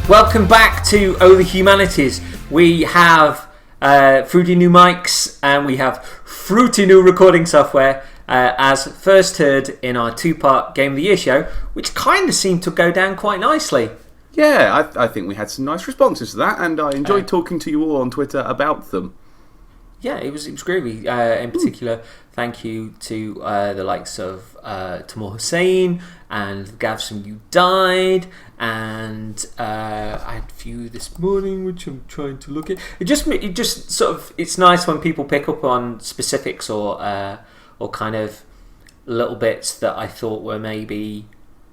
Welcome back to the Humanities. We have fruity new mics and we have fruity new recording software as first heard in our two-part Game of the Year show, which kind of seemed to go down quite nicely. Yeah, I think we had some nice responses to that, and I enjoyed talking to you all on Twitter about them. Yeah, it was groovy. In particular, thank you to the likes of Tamor Hussein and Gav from You Died, and I had a few this morning, which I'm trying to look at. It just sort of, it's nice when people pick up on specifics or kind of little bits that I thought were maybe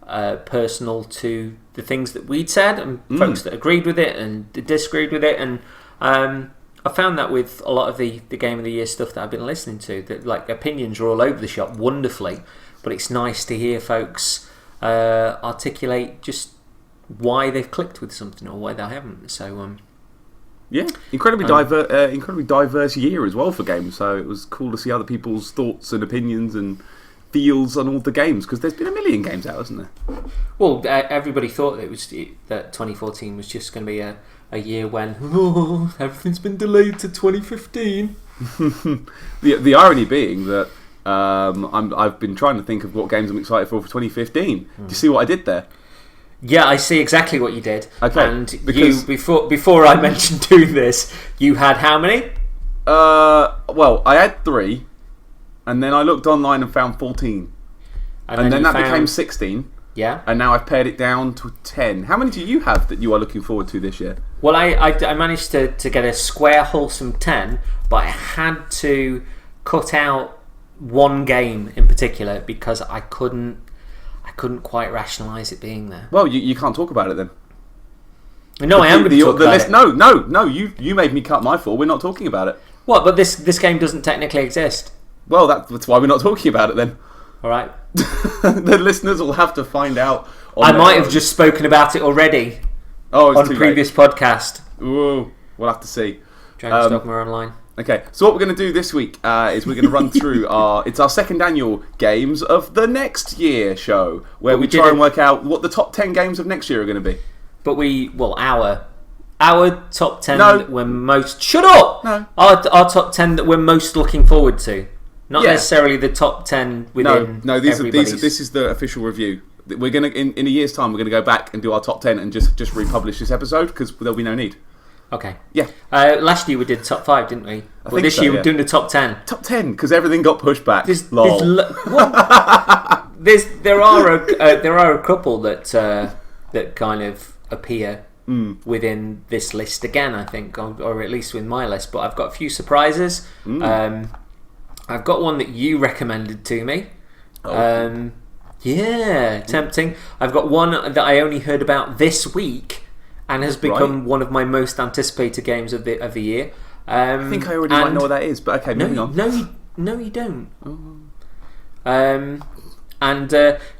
personal to the things that we'd said, and folks that agreed with it and disagreed with it, and I found that with a lot of the Game of the Year stuff that I've been listening to, that like opinions are all over the shop wonderfully, but it's nice to hear folks articulate just why they've clicked with something or why they haven't. So yeah, incredibly diverse year as well for games. So it was cool to see other people's thoughts and opinions and feels on all the games, because there's been a million games out, hasn't there? Well, everybody thought that 2014 was just going to be a year when everything's been delayed to 2015. The irony being that I've been trying to think of what games I'm excited for 2015. Do you see what I did there? Yeah, I see exactly what you did. Okay, and you before I mentioned doing this, you had how many? Well, I had 3, and then I looked online and found 14, and then that became 16. Yeah. And now I've pared it down to 10. How many do you have that you are looking forward to this year? Well, I managed to get a square, wholesome 10, but I had to cut out one game in particular because I couldn't quite rationalise it being there. Well, you can't talk about it then. No, I am going to talk about it. No, you made me cut my 4. We're not talking about it. What? But this game doesn't technically exist. Well, that's why we're not talking about it then. All right. The listeners will have to find out. I might have just spoken about it already on a previous podcast. Ooh, we'll have to see. Dragon's Dogma Online. Okay, so what we're going to do this week is we're going to run through our second annual Games of the Next Year show, where we try and work out what the top 10 games of next year are going to be. But our top 10 that we're most... Shut up! No. Our top 10 that we're most looking forward to. Not necessarily the top 10 within this is the official review. We're going to, in a year's time, we're going to go back and do our top 10 and just republish this episode, because there'll be no need. Okay. Yeah. Last year we did top 5, didn't we? But this year we're doing the top 10. Top 10, because everything got pushed back. There are a couple that kind of appear within this list again, I think, or at least with my list. But I've got a few surprises. I've got one that you recommended to me. Yeah, tempting. I've got one that I only heard about this week and has become one of my most anticipated games of the year. I think I already might know what that is, but okay, moving on. No, you don't. And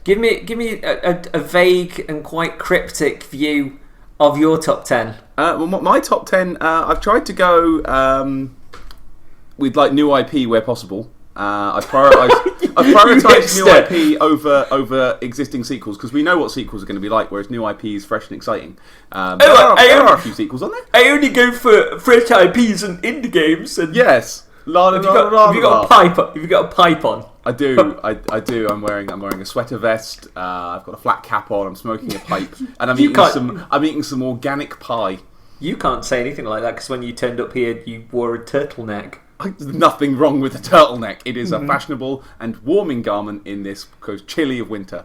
give me a vague and quite cryptic view of your top 10. Well, my top 10, I've tried to go with like new IP where possible. I've prioritised new IP over existing sequels, because we know what sequels are going to be like, whereas new IP is fresh and exciting. There are a few sequels on there. I only go for fresh IPs and indie games. And yes. Have you got a pipe on? I do. I do. I'm wearing a sweater vest. I've got a flat cap on. I'm smoking a pipe, and I'm eating some organic pie. You can't say anything like that, because when you turned up here, you wore a turtleneck. There's nothing wrong with a turtleneck. It is a fashionable and warming garment in this chilly of winter.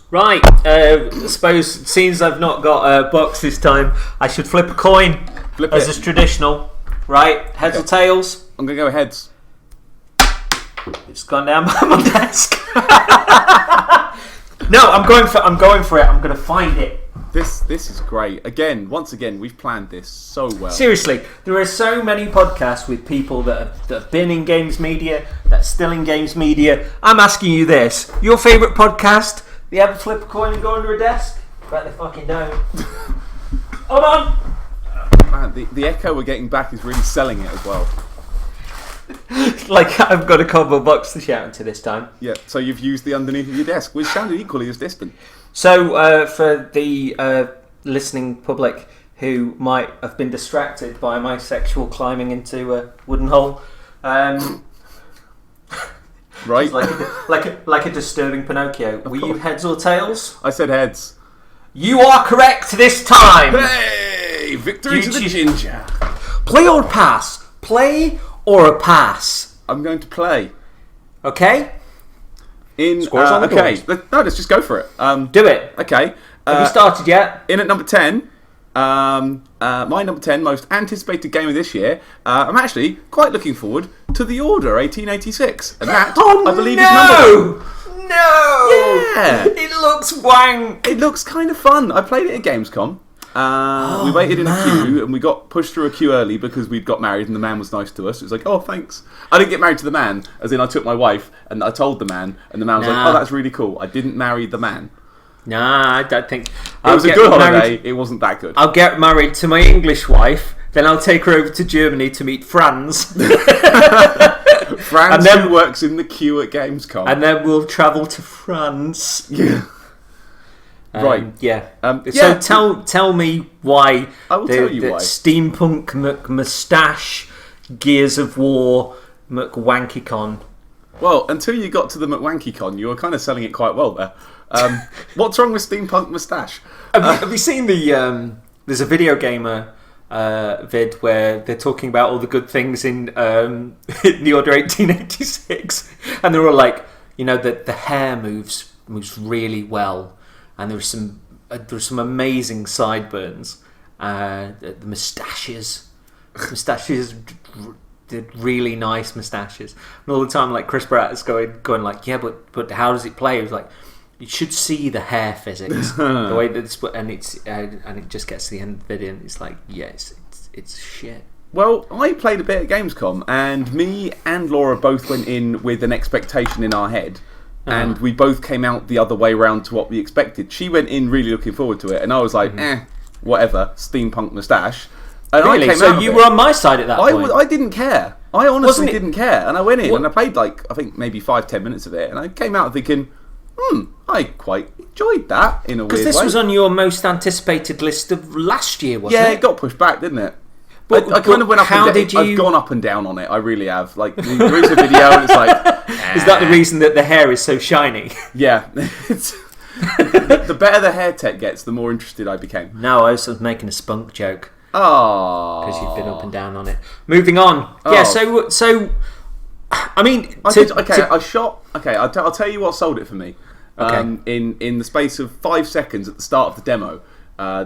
Right. I suppose, since I've not got a box this time, I should flip a coin. As is traditional. Right. Heads or tails? I'm going to go heads. It's gone down by my desk. No, I'm going for it. I'm going to find it. This is great. Once again, we've planned this so well. Seriously, there are so many podcasts with people that have been in games media, that's still in games media. I'm asking you this: your favourite podcast? Do you ever flip a coin and go under a desk? Bet they fucking don't. Hold on. Man, the echo we're getting back is really selling it as well. Like I've got a cardboard box to shout into this time. Yeah. So you've used the underneath of your desk, which sounded equally as distant. So for the listening public who might have been distracted by my sexual climbing into a wooden hole. Right. like a disturbing Pinocchio. Were you heads or tails? I said heads. You are correct this time! Hey! Victory to the ginger. Play or pass? Play or a pass? I'm going to play. Okay? Scores on the okay. Let's just go for it. Do it. Okay. Have you started yet? In at number 10, my number 10 most anticipated game of this year. I'm actually quite looking forward to The Order 1886. And that, I believe, is number 1. No! Yeah! It looks wank! It looks kind of fun. I played it at Gamescom. We waited in a queue and we got pushed through a queue early because we'd got married and the man was nice to us. It was like, oh, thanks. I didn't get married to the man, as in I took my wife and I told the man, and the man was like, oh, that's really cool. I didn't marry the man. Nah, I don't think... It was a good holiday. It wasn't that good. I'll get married to my English wife, then I'll take her over to Germany to meet Franz. Franz, who works in the queue at Gamescom. And then we'll travel to France. Yeah. Right. Yeah. So tell me why I will tell you why. Steampunk Moustache Gears of War McWankycon. Well, until you got to the McWankycon, you were kind of selling it quite well there. What's wrong with Steampunk Moustache? Have you seen the... there's a video gamer vid where they're talking about all the good things in The Order 1886, and they're all like, the hair moves really well, and there's some amazing sideburns. The moustaches did really nice moustaches, and all the time like Chris Pratt is going like, yeah, but how does it play? It was like, you should see the hair physics, the way that and it just gets to the end of the video, and it's like, yes, it's shit. Well, I played a bit at Gamescom, and me and Laura both went in with an expectation in our head, and we both came out the other way round to what we expected. She went in really looking forward to it, and I was like, whatever, steampunk moustache. And really? I came so out you were on my side at that point? I didn't care. I honestly didn't care, and I went in and I played I think maybe 5-10 minutes of it, and I came out thinking, I quite enjoyed that in a weird way. Because this was on your most anticipated list of last year, wasn't it? Yeah, it got pushed back, didn't it? But I kind of went up and down. I've gone up and down on it. I really have. Like, there is a video and it's like... Is that the reason that the hair is so shiny? Yeah. The better the hair tech gets, the more interested I became. No, I was making a spunk joke. Oh. Because you've been up and down on it. Moving on. Oh. Yeah, so... I mean... I'll tell you what sold it for me. Okay. In the space of 5 seconds at the start of the demo, I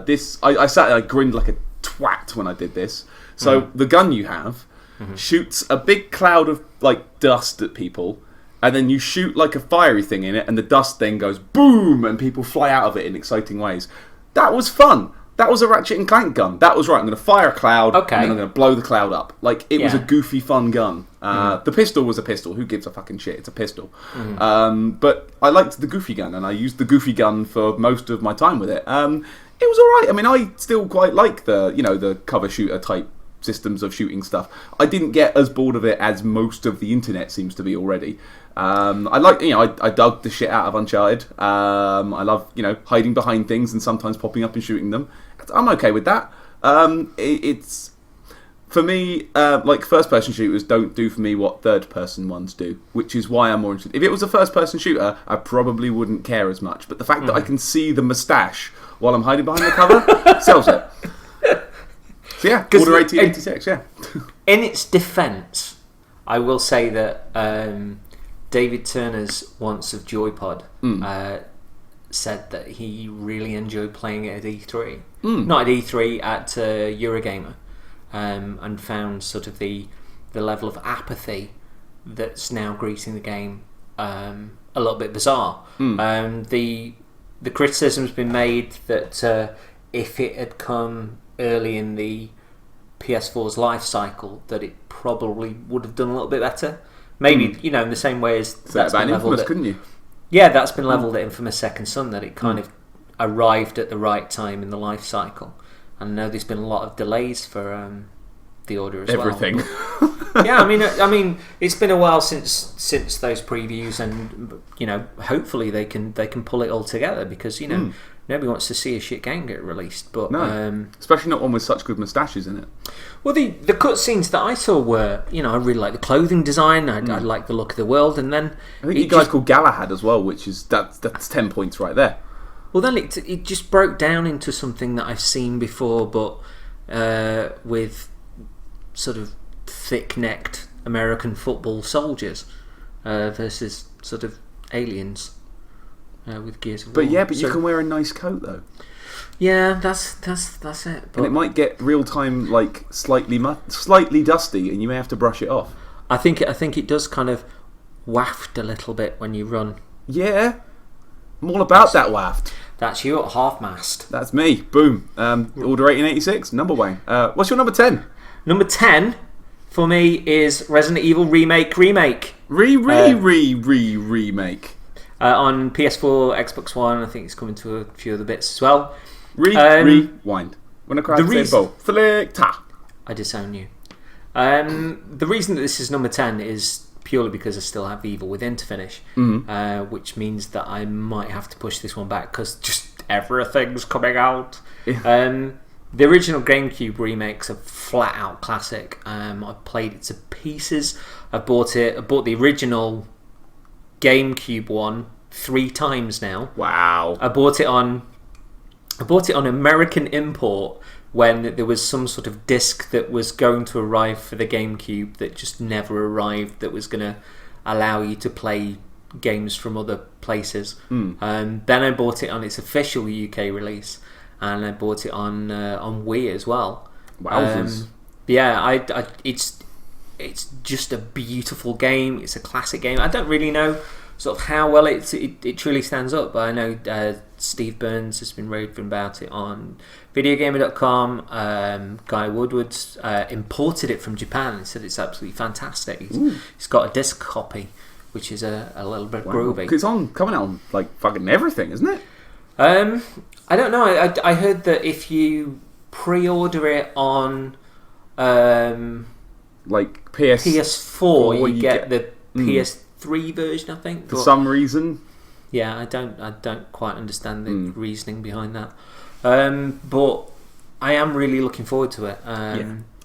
sat there, I grinned like a twat when I did this. So the gun you have shoots a big cloud of like dust at people, and then you shoot like a fiery thing in it, and the dust then goes boom, and people fly out of it in exciting ways. That was fun. That was a Ratchet and Clank gun. That was right. I'm going to fire a cloud, and then I'm going to blow the cloud up. Like, it was a goofy, fun gun. The pistol was a pistol. Who gives a fucking shit? It's a pistol. But I liked the goofy gun, and I used the goofy gun for most of my time with it. It was all right. I mean, I still quite like the cover shooter type systems of shooting stuff. I didn't get as bored of it as most of the internet seems to be already. I dug the shit out of Uncharted. I love, hiding behind things and sometimes popping up and shooting them. I'm okay with that. It's for me, like first-person shooters don't do for me what third-person ones do, which is why I'm more interested. If it was a first-person shooter, I probably wouldn't care as much. But the fact that I can see the moustache while I'm hiding behind the cover sells it. So yeah, Order 1886. Yeah. In its defence, I will say that David Turner's once of Joypod said that he really enjoyed playing it at E3. Not at E3, at Eurogamer, and found sort of the level of apathy that's now greeting the game a little bit bizarre. The criticism's been made that if it had come early in the PS4's life cycle, that it probably would have done a little bit better. Maybe, in the same way as that's been Infamous, couldn't you? Yeah, that's been levelled at Infamous Second Son, that it kind of arrived at the right time in the life cycle. And I know there's been a lot of delays for the Order as Everything. well. Yeah, I mean, it's been a while since those previews, and hopefully they can pull it all together, because nobody wants to see a shit game get released. But No, especially not one with such good moustaches in it. well, the cutscenes that I saw were, I really like the clothing design. I like the look of the world, and then I think you guys called Galahad as well, which is that's 10 points right there. Well, then it just broke down into something that I've seen before, but with sort of thick-necked American football soldiers versus sort of aliens with Gears of War. But you can wear a nice coat though. Yeah, that's it. But And it might get real time like slightly dusty, and you may have to brush it off. I think it does kind of waft a little bit when you run. Yeah, I'm all about that waft. That's you at half-mast. That's me. Boom. Order 1886. Number Wayne. What's your number 10? Number 10 for me is Resident Evil Remake. Remake. On PS4, Xbox One. I think it's coming to a few other bits as well. Rewind. When I cry, say bow. Selecta. I disown you. The reason that this is number 10 is purely because I still have Evil Within to finish, which means that I might have to push this one back because just everything's coming out. Yeah. The original GameCube remake's a flat-out classic. I've played it to pieces. I bought the original GameCube one 3 times now. Wow. I bought it on American import when there was some sort of disc that was going to arrive for the GameCube that just never arrived, that was going to allow you to play games from other places. Then I bought it on its official UK release, and I bought it on Wii as well. Wowzers. It's just a beautiful game. It's a classic game. I don't really know sort of how well it truly stands up, but I know Steve Burns has been raving about it on videogamer.com. Guy Woodward's imported it from Japan and said it's absolutely fantastic. He's got a disc copy, which is a little bit groovy. It's coming out on like fucking everything, isn't it? I don't know. I heard that if you pre-order it on like PS4, you get the PS3 version, I think. For some reason. Yeah, I don't quite understand the reasoning behind that. But I am really looking forward to it.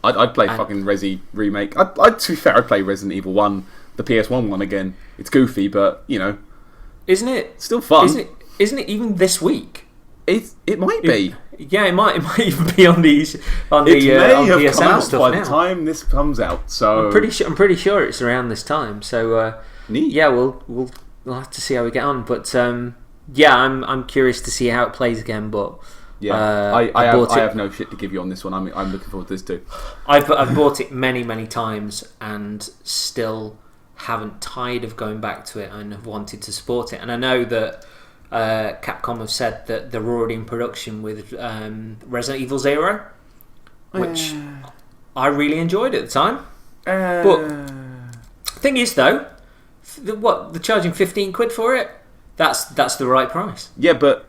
I'd play fucking Resi Remake. To be fair, I'd play Resident Evil 1, the PS1 one again. It's goofy, but, Isn't it? Still fun. Isn't it even this week? It might be. It might even be on the It may have PSN come out stuff by now. the time this comes out. So I'm pretty sure it's around this time. So neat. Yeah, we'll have to see how we get on. But I'm curious to see how it plays again. But yeah, I have no shit to give you on this one. I'm looking forward to this too. I've bought it many times and still haven't tired of going back to it and have wanted to support it. And I know that Capcom have said that they're already in production with Resident Evil 0, which I really enjoyed at the time. But the thing is, though, they're charging £15 for it. That's the right price. Yeah, but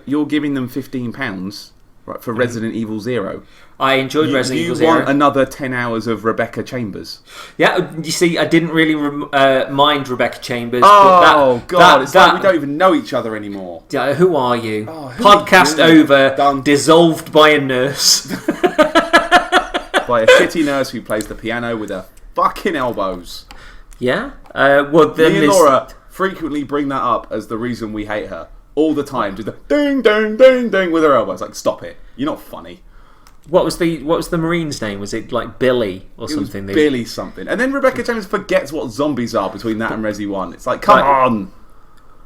you're giving them £15, right, for Resident Evil 0. I enjoyed Resident Evil 0. You want another 10 hours of Rebecca Chambers. Yeah, you see, I didn't really mind Rebecca Chambers. Oh, God, it's like we don't even know each other anymore. Yeah, who are you? Who Podcast are you? over, Done. dissolved by a nurse. By a shitty nurse who plays the piano with her fucking elbows. Yeah? Well, then Me and Laura frequently bring that up as the reason we hate her. All the time. Just the ding, ding, ding, ding with her elbows. Like, stop it. You're not funny. What was the Marine's name? Was it like Billy or something? Was Billy something. And then Rebecca Chambers forgets what zombies are between that and Resi 1. It's like, come on.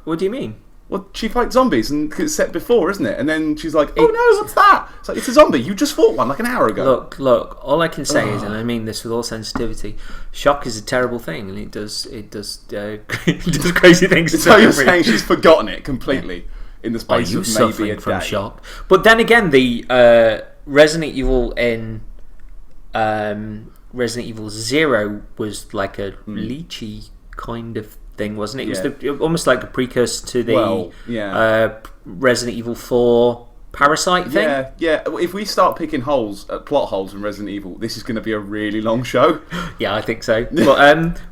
What do you mean? Well, she fights zombies and it's set before, isn't it? And then she's like, oh no, what's that? It's like, it's a zombie. You just fought one like an hour ago. Look, all I can say is, and I mean this with all sensitivity, shock is a terrible thing and it does crazy things. So you're saying she's forgotten it completely in the space of maybe a from day. shock. But then again, the Resident Evil in Resident Evil 0 was like a lychee kind of thing, wasn't it? It was almost like a precursor to the Resident Evil 4 Parasite thing. Yeah. If we start picking plot holes in Resident Evil, this is going to be a really long show. Yeah, I think so.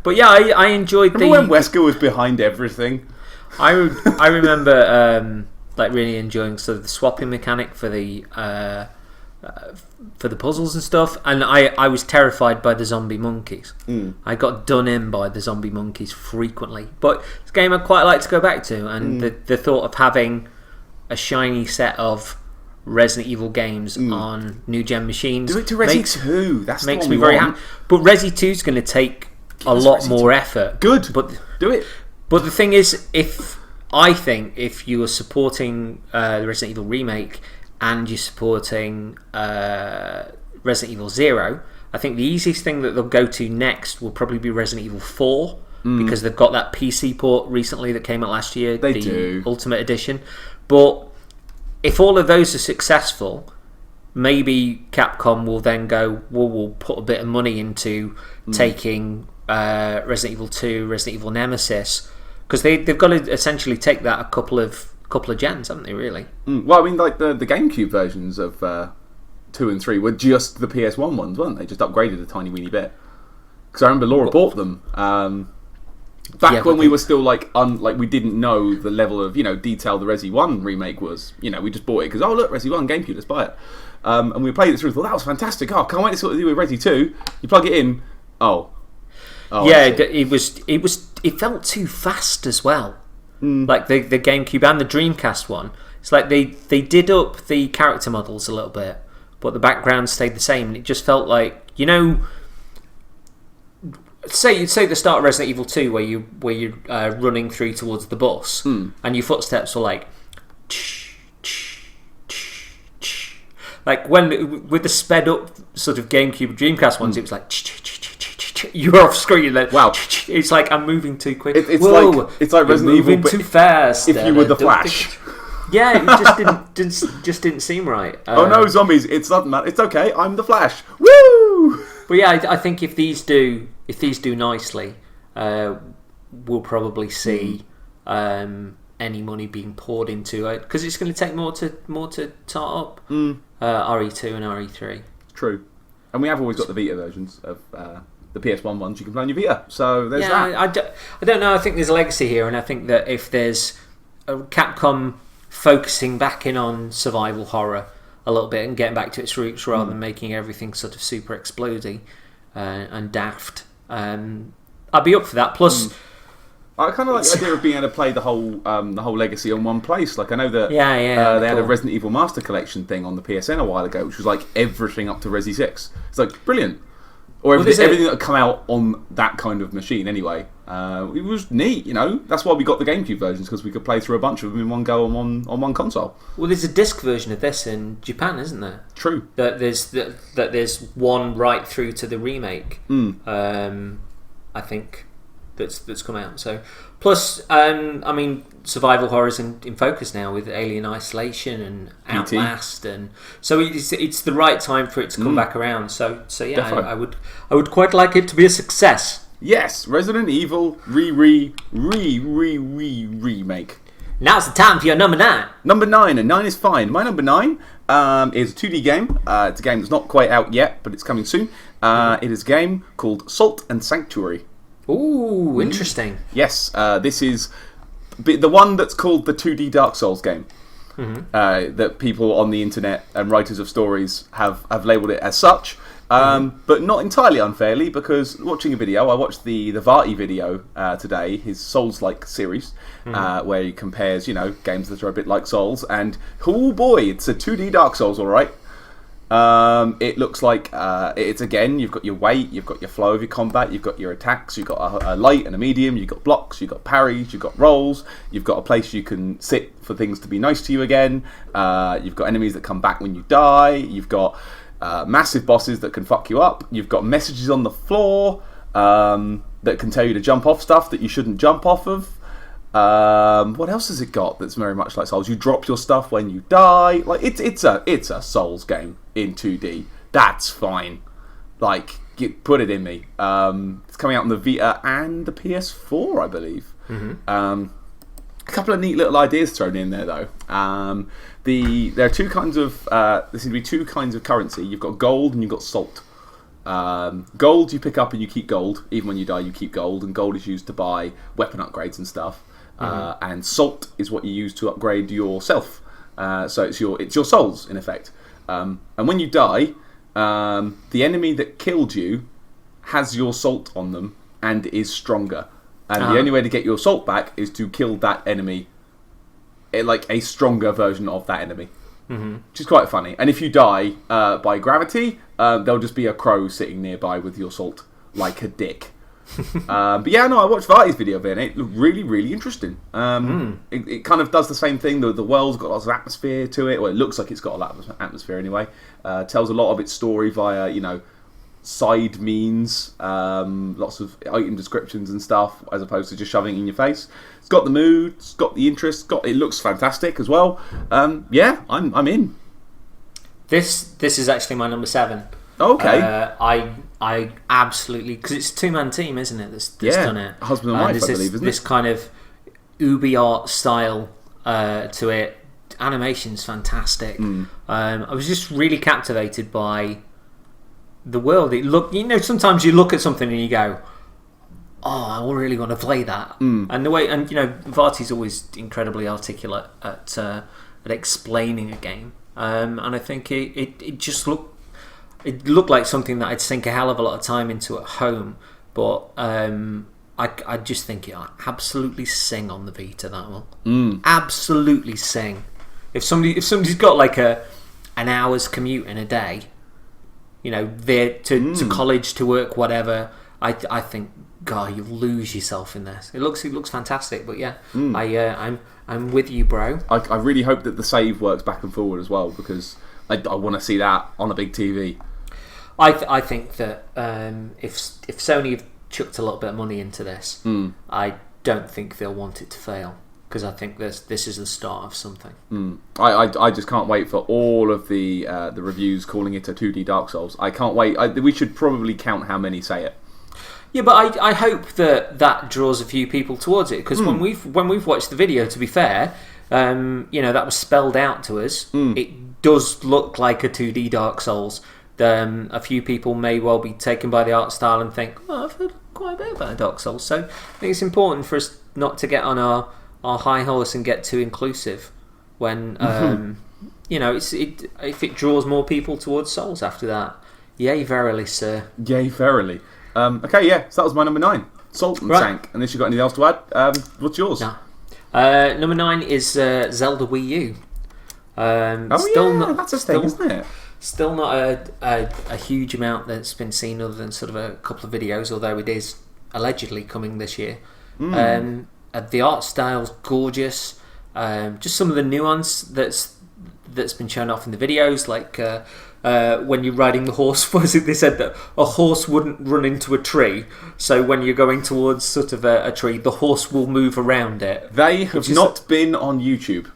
But yeah, I enjoyed Remember when Wesker was behind everything? I remember like really enjoying sort of the swapping mechanic for the puzzles and stuff. And I was terrified by the zombie monkeys. I got done in by the zombie monkeys frequently. But it's a game I'd quite like to go back to, and the thought of having a shiny set of Resident Evil games on new gen machines. Do it to Resi 2. That makes me very happy. But Resi 2 is going to take a lot more effort. Good. But do it. But the thing is, if you are supporting the Resident Evil remake and you're supporting Resident Evil 0, I think the easiest thing that they'll go to next will probably be Resident Evil 4, because they've got that PC port recently that came out last year, the Ultimate Edition. But if all of those are successful, maybe Capcom will then go, well, we'll put a bit of money into taking Resident Evil 2, Resident Evil Nemesis, because they've got to essentially take that a couple of gens, haven't they, really? Well, I mean, like the GameCube versions of 2 and 3 were just the PS1 ones, weren't they? Just upgraded a tiny weeny bit. Because I remember Laura bought them back when we were still like we didn't know the level of detail the Resi 1 remake was. We just bought it because look, Resi 1 GameCube, let's buy it. And we played it through. Thought that was fantastic. Can't wait to see what they do with Resi 2. You plug it in. Yeah, it felt too fast as well. Like the GameCube and the Dreamcast one. It's like they did up the character models a little bit, but the background stayed the same, and it just felt like say the start of Resident Evil 2 where you're running through towards the bus, and your footsteps were like when with the sped up sort of GameCube Dreamcast ones, it was like you're off screen. Then wow, it's like I'm moving too quick. It's like Resident Evil, but too fast. If you were the Flash. Yeah, it just didn't seem right. Oh no, zombies! It's not. It's okay. I'm the Flash. Woo! But yeah, I think if these do nicely, we'll probably see any money being poured into it, because it's going to take more to start up RE2 and RE3. True, and we have always got the Vita versions of the PS1 ones. You can play on your Vita, so there's that. I don't know. I think there's a legacy here, and I think that if there's a Capcom focusing back in on survival horror a little bit and getting back to its roots rather than making everything sort of super explodey and daft, I'd be up for that. Plus, I kind of like the idea of being able to play the whole legacy on one place. Like I know that they had a Resident Evil Master Collection thing on the PSN a while ago, which was like everything up to Resi 6. It's like brilliant. Or everything that had come out on that kind of machine anyway. It was neat, That's why we got the GameCube versions, because we could play through a bunch of them in one go on one console. Well, there's a disc version of this in Japan, isn't there? True. That there's one right through to the remake. I think that's come out. So plus, survival horror's in focus now with Alien Isolation and Outlast, and so it's the right time for it to come back around. So yeah, I would quite like it to be a success. Yes, Resident Evil remake. Now's the time for your number 9. Number 9, and 9 is fine. My number 9 is a 2D game. It's a game that's not quite out yet, but it's coming soon. It is a game called Salt and Sanctuary. Ooh, interesting. Yes, this is the one that's called the 2D Dark Souls game. That people on the internet and writers of stories have labelled it as such. But not entirely unfairly, because watching a video, I watched the Varty video today, his Souls-like series, where he compares, games that are a bit like Souls, and oh boy, it's a 2D Dark Souls, all right. It looks like it's again, you've got your weight, you've got your flow of your combat, you've got your attacks, you've got a light and a medium, you've got blocks, you've got parries, you've got rolls, you've got a place you can sit for things to be nice to you again, you've got enemies that come back when you die, you've got massive bosses that can fuck you up, you've got messages on the floor that can tell you to jump off stuff that you shouldn't jump off of. What else has it got that's very much like Souls? You drop your stuff when you die. Like it's a Souls game in 2D. That's fine. Like put it in me. It's coming out on the Vita and the PS4, I believe. A couple of neat little ideas thrown in there though. There are two kinds of there seem to be two kinds of currency. You've got gold and you've got salt. Gold you pick up and you keep gold. Even when you die, you keep gold, and gold is used to buy weapon upgrades and stuff. and salt is what you use to upgrade yourself. So it's your souls in effect. And when you die, the enemy that killed you has your salt on them and is stronger. And the only way to get your salt back is to kill that enemy, like a stronger version of that enemy. Which is quite funny. And if you die by gravity, there'll just be a crow sitting nearby with your salt, like a dick. But yeah, no, I watched Varty's video of it, and it looked really, really interesting. It kind of does the same thing. The world's got lots of atmosphere to it. Well, it looks like it's got a lot of atmosphere anyway. Tells a lot of its story via, side means, lots of item descriptions and stuff, as opposed to just shoving it in your face. It's got the mood, it's got the interest, it looks fantastic as well. Yeah, I'm in. This is actually my number 7. Okay. I absolutely, because it's a 2-man team, isn't it? That's done it. Husband and wife, I believe, isn't it? This kind of Ubi art style to it. Animation's fantastic. I was just really captivated by the world. Sometimes you look at something and you go, "Oh, I really want to play that." And the way, Varty's always incredibly articulate at explaining a game. And I think it just looked like something that I'd sink a hell of a lot of time into at home. But I just think it absolutely sing on the Vita, that one. Absolutely sing. If somebody's got like an hour's commute in a day, there to college, to work, whatever, I think, God, you'll lose yourself in this. It looks fantastic. But yeah, I'm with you, bro. I really hope that the save works back and forward as well, because I want to see that on a big TV. I think that if Sony have chucked a little bit of money into this, I don't think they'll want it to fail, because I think this is the start of something. I just can't wait for all of the reviews calling it a 2D Dark Souls. I can't wait. We should probably count how many say it. Yeah, but I hope that draws a few people towards it, because when we've watched the video, to be fair, that was spelled out to us. It does look like a 2D Dark Souls. A few people may well be taken by the art style and think, "Oh, I've heard quite a bit about Dark Souls." So I think it's important for us not to get on our high horse and get too inclusive when if it draws more people towards Souls after that. Yay verily, sir. Yay verily. Okay, yeah, so that was my number 9, Salt and Sank. Unless you've got anything else to add, what's yours? No. Number 9 is Zelda Wii U. That's a thing, isn't it? Still not a huge amount that's been seen, other than sort of a couple of videos, although it is allegedly coming this year. The art style's gorgeous. Just some of the nuance that's been shown off in the videos, like when you're riding the horse. They said that a horse wouldn't run into a tree, so when you're going towards sort of a tree, the horse will move around it. They have not been on YouTube,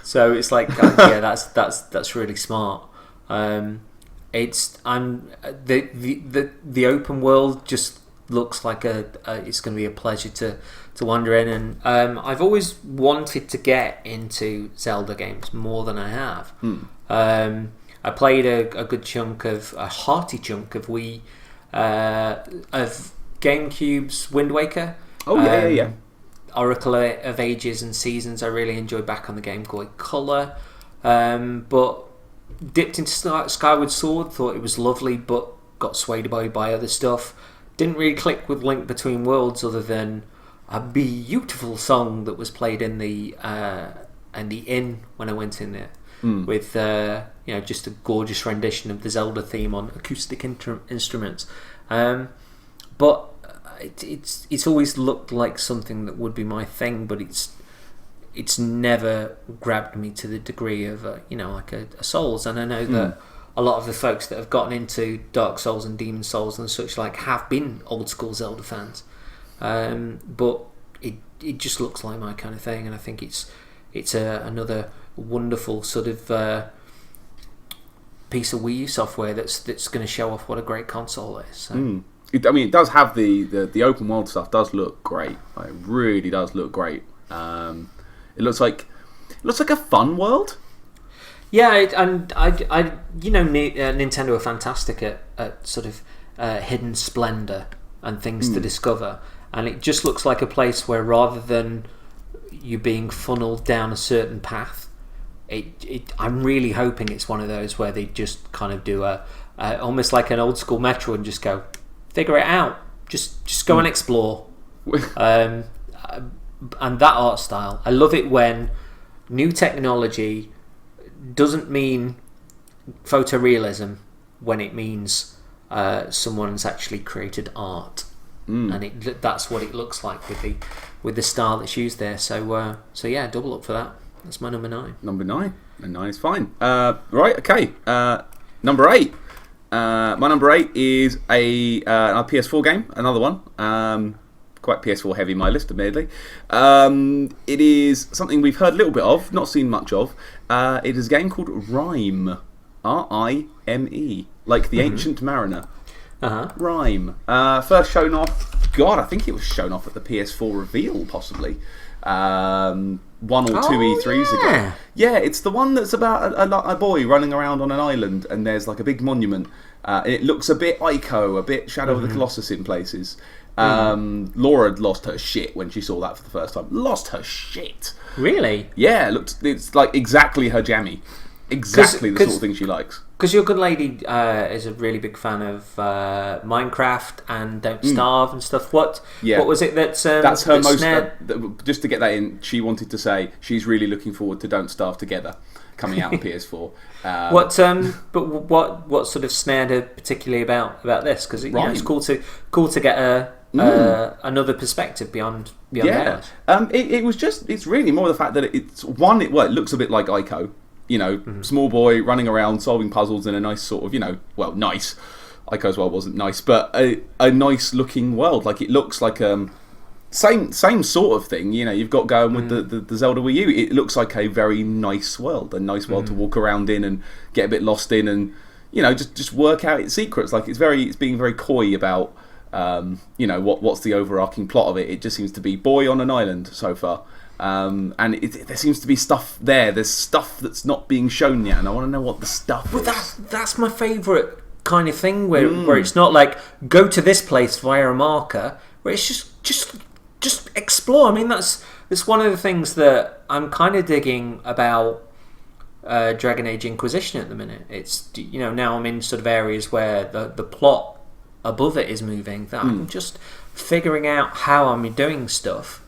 so it's like that's really smart. The open world just looks like it's going to be a pleasure to wander in, and I've always wanted to get into Zelda games more than I have. I played a hearty chunk of Wii, of GameCube's Wind Waker. Yeah. Oracle of Ages and Seasons I really enjoyed back on the Game Boy Color, but dipped into Skyward Sword, thought it was lovely, but got swayed by other stuff. Didn't really click with Link Between Worlds, other than a beautiful song that was played in the inn when I went in there, with just a gorgeous rendition of the Zelda theme on acoustic instruments. But it's always looked like something that would be my thing, but it's never grabbed me to the degree of a Souls. And I know that a lot of the folks that have gotten into Dark Souls and Demon Souls and such like have been old school Zelda fans, but it just looks like my kind of thing, and I think it's another wonderful sort of piece of Wii U software that's going to show off what a great console is. So. It does have the open world stuff. Does look great. It really does look great. It looks like a fun world. Yeah, and Nintendo are fantastic at sort of hidden splendor and things to discover, and it just looks like a place where, rather than you being funneled down a certain path. I'm really hoping it's one of those where they just kind of do a almost like an old school Metro and just go figure it out. Just go and explore. And that art style, I love it when new technology doesn't mean photorealism when it means someone's actually created art, and that's what it looks like with the style that's used there. So yeah, double up for that. That's my number 9. Number 9, and 9 is fine. Right, okay. Number 8. My number 8 is a PS4 game, another one. Quite PS4 heavy, my list, admittedly. It is something we've heard a little bit of, not seen much of. It is a game called Rime. R-I-M-E. Like the Ancient Mariner. Rime. First shown off, I think it was shown off at the PS4 reveal, possibly. 1 or 2 E3s ago. Yeah, it's the one that's about a boy running around on an island, and there's like a big monument. It looks a bit Ico, a bit Shadow of the Colossus in places. Laura lost her shit when she saw that for the first time. Lost her shit. Really? Yeah, it's like exactly her jammy. Exactly the sort of thing she likes. Because your good lady is a really big fan of Minecraft and Don't Starve and stuff. What was it that's her most? Just to get that in, she wanted to say she's really looking forward to Don't Starve Together coming out on PS4. What sort of snared her particularly about this? Because it's cool to get another perspective beyond English. It's really more the fact that it looks a bit like Ico. Small boy running around solving puzzles in a nice sort of, nice. Ico's world wasn't nice, but a nice looking world. Like it looks like same sort of thing. You've got going with the Zelda Wii U. It looks like a very nice world, to walk around in and get a bit lost in, and just work out its secrets. Like it's being very coy about what's the overarching plot of it. It just seems to be boy on an island so far. And there seems to be stuff there. There's stuff that's not being shown yet, and I want to know what the stuff is. But that's my favourite kind of thing, where it's not like go to this place via a marker, where it's just explore. I mean, that's one of the things that I'm kind of digging about Dragon Age Inquisition at the minute. It's now I'm in sort of areas where the plot above it is moving. That I'm just figuring out how I'm doing stuff.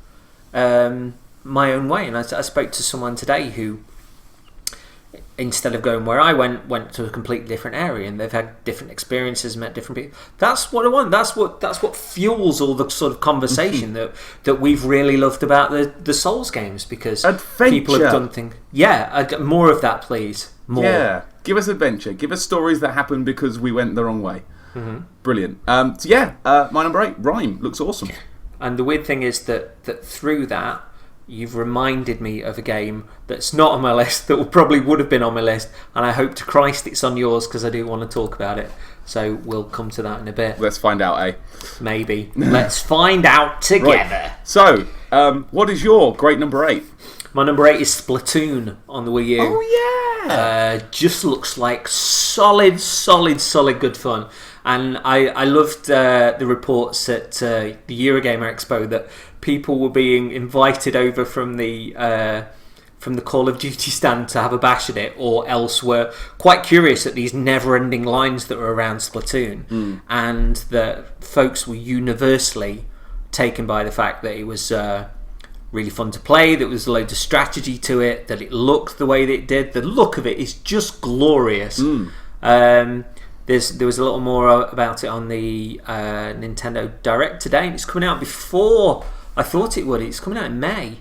My own way, and I spoke to someone today who, instead of going where I went to a completely different area, and they've had different experiences, met different people. That's what I want. That's what fuels all the sort of conversation that we've really loved about the Souls games, because people have done things. Yeah, more of that, please. More. Yeah, give us adventure. Give us stories that happened because we went the wrong way. Brilliant. My number 8, Rime, looks awesome. And the weird thing is that through that, you've reminded me of a game that's not on my list, that probably would have been on my list, and I hope to Christ it's on yours, because I do want to talk about it. So we'll come to that in a bit. Let's find out, eh? Maybe. Let's find out together. Right. So, what is your great number 8? My number 8 is Splatoon on the Wii U. Oh, yeah! Just looks like solid good fun. And I loved the reports at the Eurogamer Expo that people were being invited over from the Call of Duty stand to have a bash at it, or else were quite curious at these never-ending lines that were around Splatoon, and that folks were universally taken by the fact that it was really fun to play, that there was loads of strategy to it, that it looked the way that it did. The look of it is just glorious. There was a little more about it on the Nintendo Direct today, and it's coming out before I thought it would. It's coming out in May.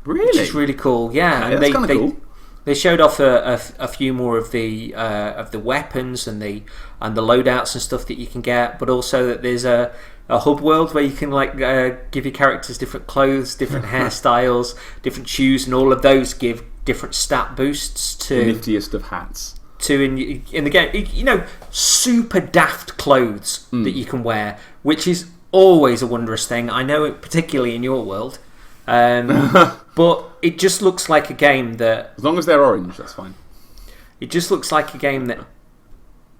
Really? Which is really cool. Yeah, okay, that's kind of cool. They showed off a few more of the weapons and the loadouts and stuff that you can get, but also that there's a hub world where you can give your characters different clothes, different hairstyles, different shoes, and all of those give different stat boosts to the niftiest of hats. In the game, super daft clothes that you can wear, which is always a wondrous thing. I know it particularly in your world, but it just looks like a game that, as long as they're orange, that's fine. It just looks like a game that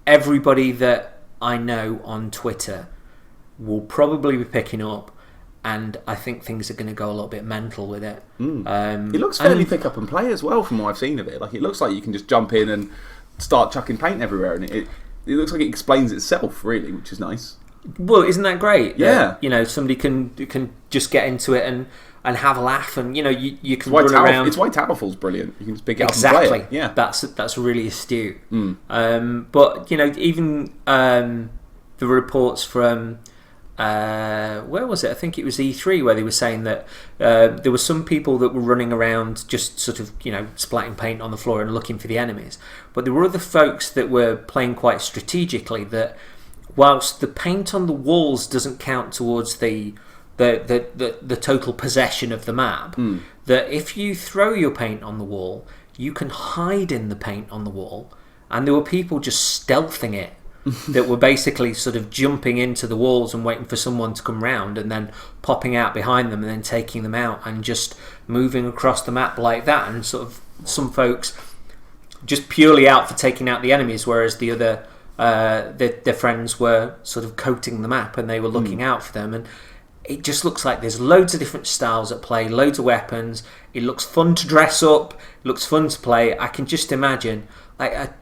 everybody that I know on Twitter will probably be picking up, and I think things are going to go a little bit mental with it. It looks fairly pick up and play as well, from what I've seen of it. Like, it looks like you can just jump in and start chucking paint everywhere, and it looks like it explains itself, really, which is nice. Well, isn't that great? Yeah. That, somebody can just get into it and have a laugh, and you can run around. It's why Towerfall's brilliant. You can just pick it up exactly. and play it. Yeah, that's really astute. But even the reports from where was it? I think it was E3, where they were saying that there were some people that were running around just sort of splatting paint on the floor and looking for the enemies, but there were other folks that were playing quite strategically. That whilst the paint on the walls doesn't count towards the total possession of the map, that if you throw your paint on the wall, you can hide in the paint on the wall, and there were people just stealthing it that were basically sort of jumping into the walls and waiting for someone to come round, and then popping out behind them and then taking them out, and just moving across the map like that. And sort of some folks just purely out for taking out the enemies, whereas the other their friends were sort of coating the map and they were looking out for them. And it just looks like there's loads of different styles at play, loads of weapons. It looks fun to dress up, it looks fun to play. I can just imagine like a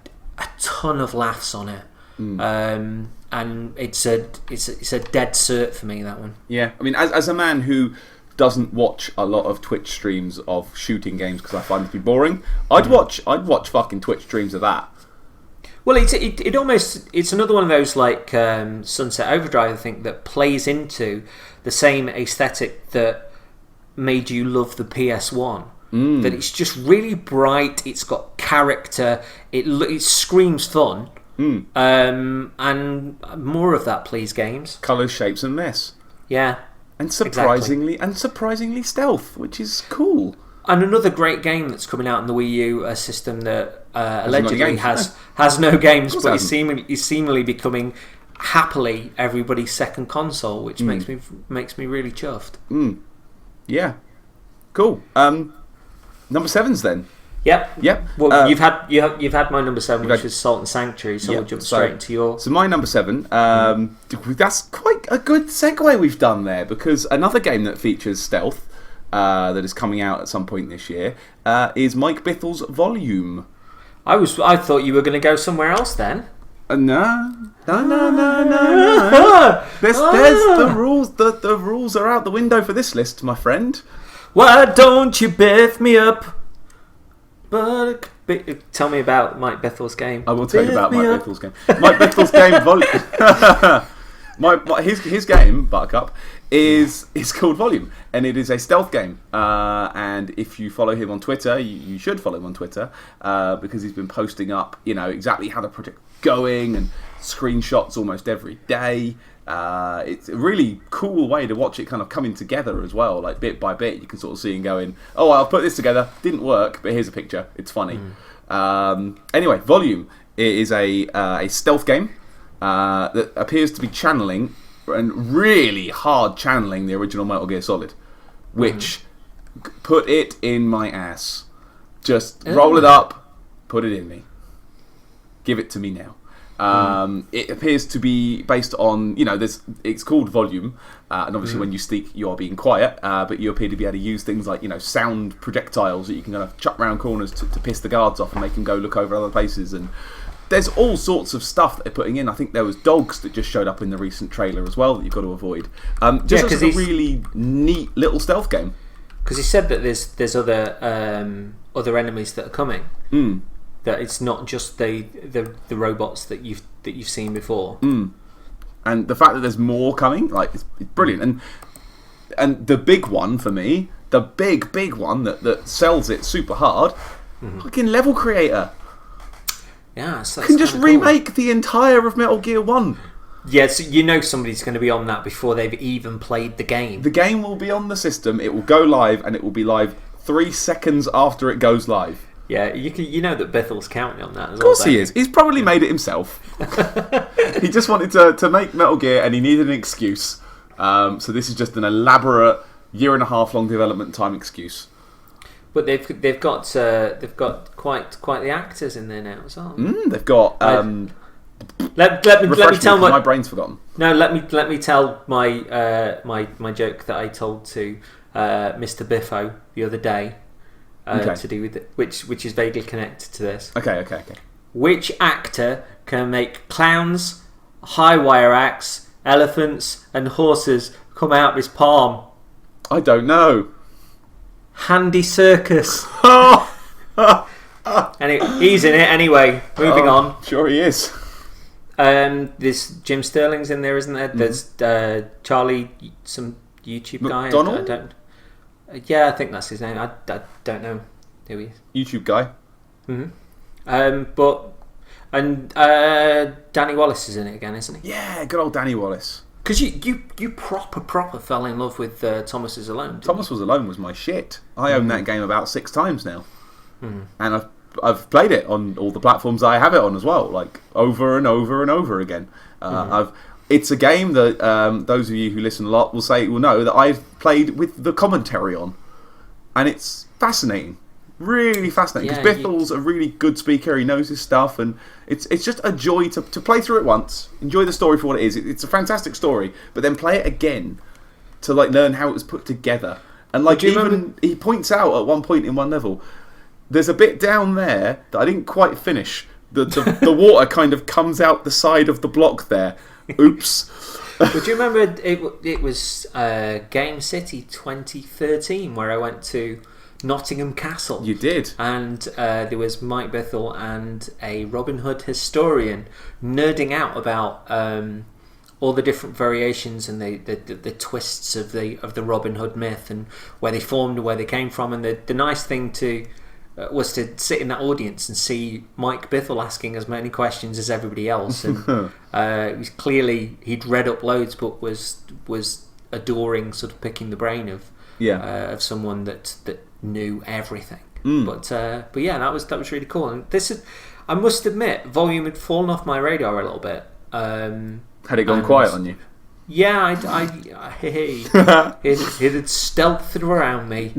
ton of laughs on it. And it's a dead cert for me, that one. Yeah, I mean, as a man who doesn't watch a lot of Twitch streams of shooting games because I find it to be boring, I'd watch fucking Twitch streams of that. Well, it almost, it's another one of those like Sunset Overdrive, I think, that plays into the same aesthetic that made you love the PS1. That it's just really bright, it's got character, it screams fun. And more of that, please, games. Colours, shapes, and mess. Yeah, and surprisingly stealth, which is cool. And another great game that's coming out on the Wii U, a system that allegedly has no games, but is seemingly becoming happily everybody's second console, which makes me really chuffed. Yeah, cool. Number 7's then. Yep. Well, you've had my number 7, which is Salt and Sanctuary, so we'll jump straight into your. So my number 7, that's quite a good segue we've done there, because another game that features stealth that is coming out at some point this year is Mike Bithel's Volume. I thought you were going to go somewhere else then. No. There's the rules. The rules are out the window for this list, my friend. Why don't you biff me up? But tell me about Mike Bithel's game. I will tell you about Mike Bithel's game. Mike Bithel's game, his game, Buttercup, is called Volume, and it is a stealth game. And if you follow him on Twitter, you should follow him on Twitter because he's been posting up, exactly how the project's going and screenshots almost every day. It's a really cool way to watch it kind of coming together as well, like bit by bit. You can sort of see him going, oh, I'll put this together, didn't work, but here's a picture, it's funny. Anyway, Volume is a stealth game that appears to be channeling, and really hard channeling, the original Metal Gear Solid, which put it in my ass. Just roll it up, put it in me. Give it to me now. It appears to be based on, it's called Volume, and obviously when you speak, you are being quiet, but you appear to be able to use things like, sound projectiles that you can kind of chuck round corners to piss the guards off and make them go look over other places. And there's all sorts of stuff that they're putting in. I think there was dogs that just showed up in the recent trailer as well that you've got to avoid. Just as a really neat little stealth game. Because he said that there's other enemies that are coming. That it's not just the robots that you've seen before. And the fact that there's more coming, like, it's brilliant. And the big one for me, the big one that sells it super hard, fucking Level Creator. Yeah, so can just remake the entire of Metal Gear 1. Yeah, so somebody's going to be on that before they've even played the game. The game will be on the system, it will go live, and it will be live 3 seconds after it goes live. Yeah, you know that Bithel's counting on that as well. Of course he is. He's probably made it himself. He just wanted to make Metal Gear, and he needed an excuse. So this is just an elaborate 1.5 year long development time excuse. But they've got quite the actors in there now as well. They've got Let me tell my brain's forgotten. No, let me tell my joke that I told to Mr. Biffo the other day to do with it, which is vaguely connected to this. Okay. Which actor can make clowns, high wire acts, elephants, and horses come out of his palm? I don't know. Handy Circus. And he's in it anyway. Moving on. Sure he is. There's Jim Sterling's in there, isn't there? There's Charlie, some YouTube guy. McDonald? Yeah, I think that's his name. I don't know who he is. YouTube guy. Danny Wallace is in it again, isn't he? Yeah, good old Danny Wallace. Because you proper fell in love with Thomas is Alone. Thomas Was Alone was my shit. I own that game about 6 times now, and I've played it on all the platforms I have it on as well, like over and over and over again. It's a game that those of you who listen a lot will know that I've played with the commentary on, and it's fascinating. Really fascinating, because Bithel's a really good speaker. He knows his stuff, and it's just a joy to play through it once, enjoy the story for what it is. It's a fantastic story, but then play it again to like learn how it was put together. And like he points out at one point in one level, there's a bit down there that I didn't quite finish. The water kind of comes out the side of the block there. Oops. But do you remember it was Game City 2013 where I went to Nottingham Castle? You did. And there was Mike Bithell and a Robin Hood historian nerding out about all the different variations and the twists of the Robin Hood myth and where they formed and where they came from. And the nice thing was to sit in that audience and see Mike Bithell asking as many questions as everybody else. And it was clearly he'd read up loads, but was adoring sort of picking the brain of someone that knew everything. But yeah, that was really cool. And I must admit, Volume had fallen off my radar a little bit. Had it gone quiet on you? Yeah, it had stealthed around me.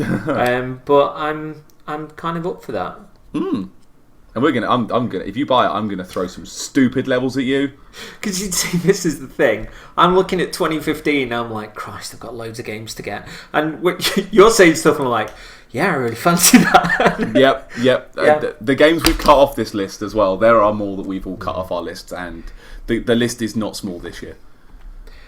But I'm kind of up for that. And I'm gonna. If you buy it, I'm gonna throw some stupid levels at you. Because you see, this is the thing. I'm looking at 2015, and I'm like, Christ, I've got loads of games to get. And you're saying stuff, and I'm like, yeah, I really fancy that. Yep. Yeah. The games we've cut off this list as well. There are more that we've all cut off our lists, and the list is not small this year.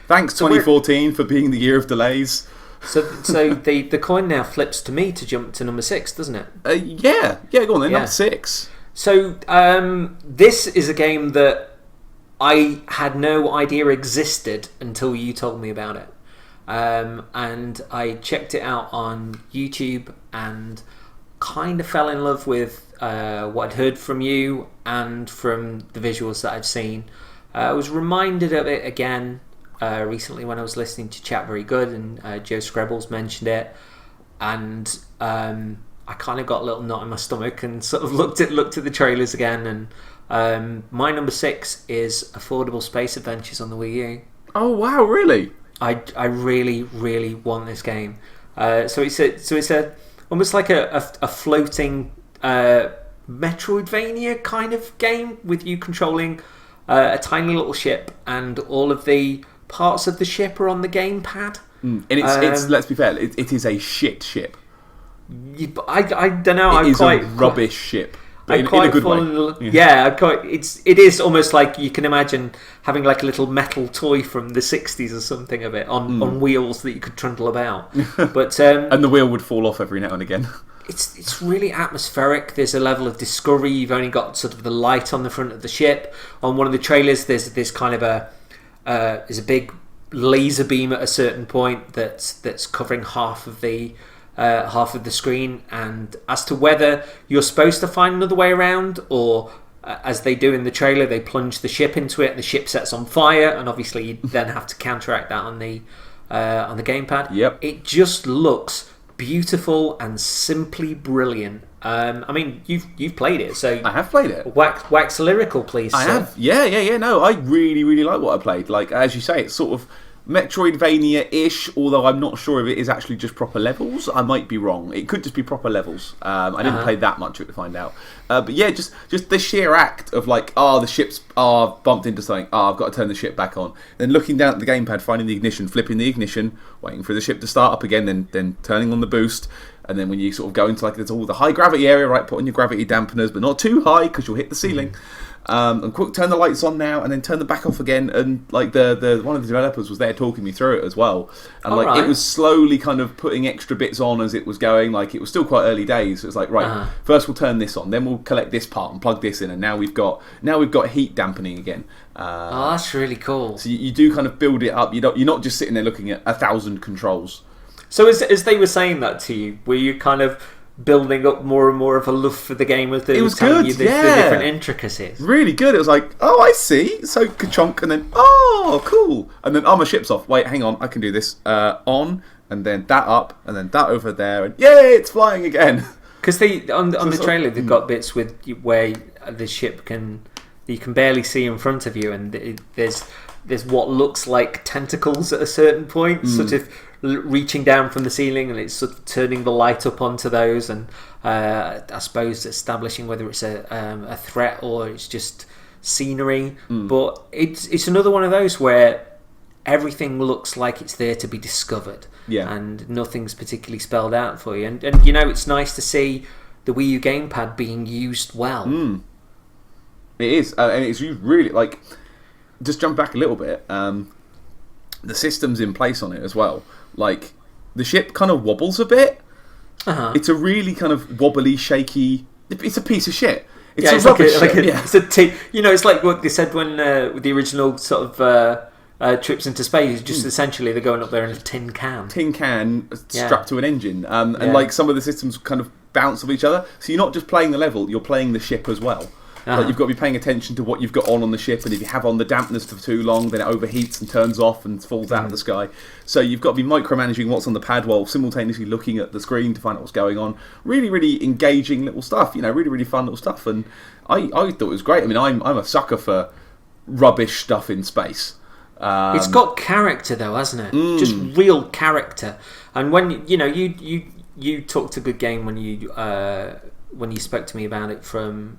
Thanks, 2014, for being the year of delays. So the coin now flips to me to jump to number 6, doesn't it? Yeah. Go on then. Number 6. So this is a game that I had no idea existed until you told me about it. And I checked it out on YouTube and kind of fell in love with what I'd heard from you and from the visuals that I've seen. I was reminded of it again recently when I was listening to Chat Very Good, and Joe Screbbles mentioned it, and I kind of got a little knot in my stomach and sort of looked at the trailers again. And my number 6 is Affordable Space Adventures on the Wii U. Oh wow, really? I really want this game. So it's almost like a floating Metroidvania kind of game with you controlling a tiny little ship, and all of the parts of the ship are on the gamepad. And it's let's be fair, it is a shit ship. I don't know. It is a rubbish ship. But in a good way. It is almost like you can imagine having like a little metal toy from the 60s or something of it on wheels that you could trundle about. But and the wheel would fall off every now and again. It's really atmospheric. There's a level of discovery. You've only got sort of the light on the front of the ship. On one of the trailers, there's kind of there's a big laser beam at a certain point that's covering half of the screen, and as to whether you're supposed to find another way around, or as they do in the trailer, they plunge the ship into it and the ship sets on fire, and obviously you then have to counteract that on the gamepad. Yep. It just looks beautiful and simply brilliant. I mean, you've played it, so I have played it. Wax lyrical, please. I have. Yeah. No, I really like what I played. Like as you say, it's sort of Metroidvania-ish, although I'm not sure if it is actually just proper levels. I might be wrong. It could just be proper levels. I didn't play that much of it to find out. But yeah, just the sheer act of like, the ships are bumped into something. I've got to turn the ship back on. Then looking down at the gamepad, finding the ignition, flipping the ignition, waiting for the ship to start up again, then turning on the boost. And then when you sort of go into like there's all the high gravity area, right? Put on your gravity dampeners, but not too high because you'll hit the ceiling. And quick, turn the lights on now, and then turn them back off again. And like the one of the developers was there talking me through it as well, and it was slowly kind of putting extra bits on as it was going. Like it was still quite early days. It was like first we'll turn this on, then we'll collect this part and plug this in, and now we've got heat dampening again. That's really cool. So you do kind of build it up. You're not just sitting there looking at 1,000 controls. So as they were saying that to you, were you kind of building up more and more of a love for the game as they were telling you the different intricacies? Really good. It was like, I see. So ka-chonk, and then, cool. And then, my ship's off. Wait, hang on. I can do this. On, and then that up, and then that over there, and yay, it's flying again. Because on the trailer, they've got bits where the ship you can barely see in front of you, and there's what looks like tentacles at a certain point, sort of reaching down from the ceiling, and it's sort of turning the light up onto those, and I suppose establishing whether it's a threat or it's just scenery. But it's another one of those where everything looks like it's there to be discovered, and nothing's particularly spelled out for you. And it's nice to see the Wii U gamepad being used well. It is, and it's used really like. Just jump back a little bit. The systems in place on it as well. Like the ship kind of wobbles a bit. It's a really kind of wobbly, shaky. It's a piece of shit. It's a rubbish ship. It's it's like what they said when with the original sort of trips into space. Just essentially they're going up there in a tin can. Strapped to an engine, and like some of the systems kind of bounce off each other. So you're not just playing the level; you're playing the ship as well. Like you've got to be paying attention to what you've got on the ship, and if you have on the dampeners for too long, then it overheats and turns off and falls out of the sky. So you've got to be micromanaging what's on the pad while simultaneously looking at the screen to find out what's going on. Really, really engaging little stuff. Really, really fun little stuff. And I thought it was great. I mean, I'm a sucker for rubbish stuff in space. It's got character though, hasn't it? Just real character. And when you talked a good game when you spoke to me about it from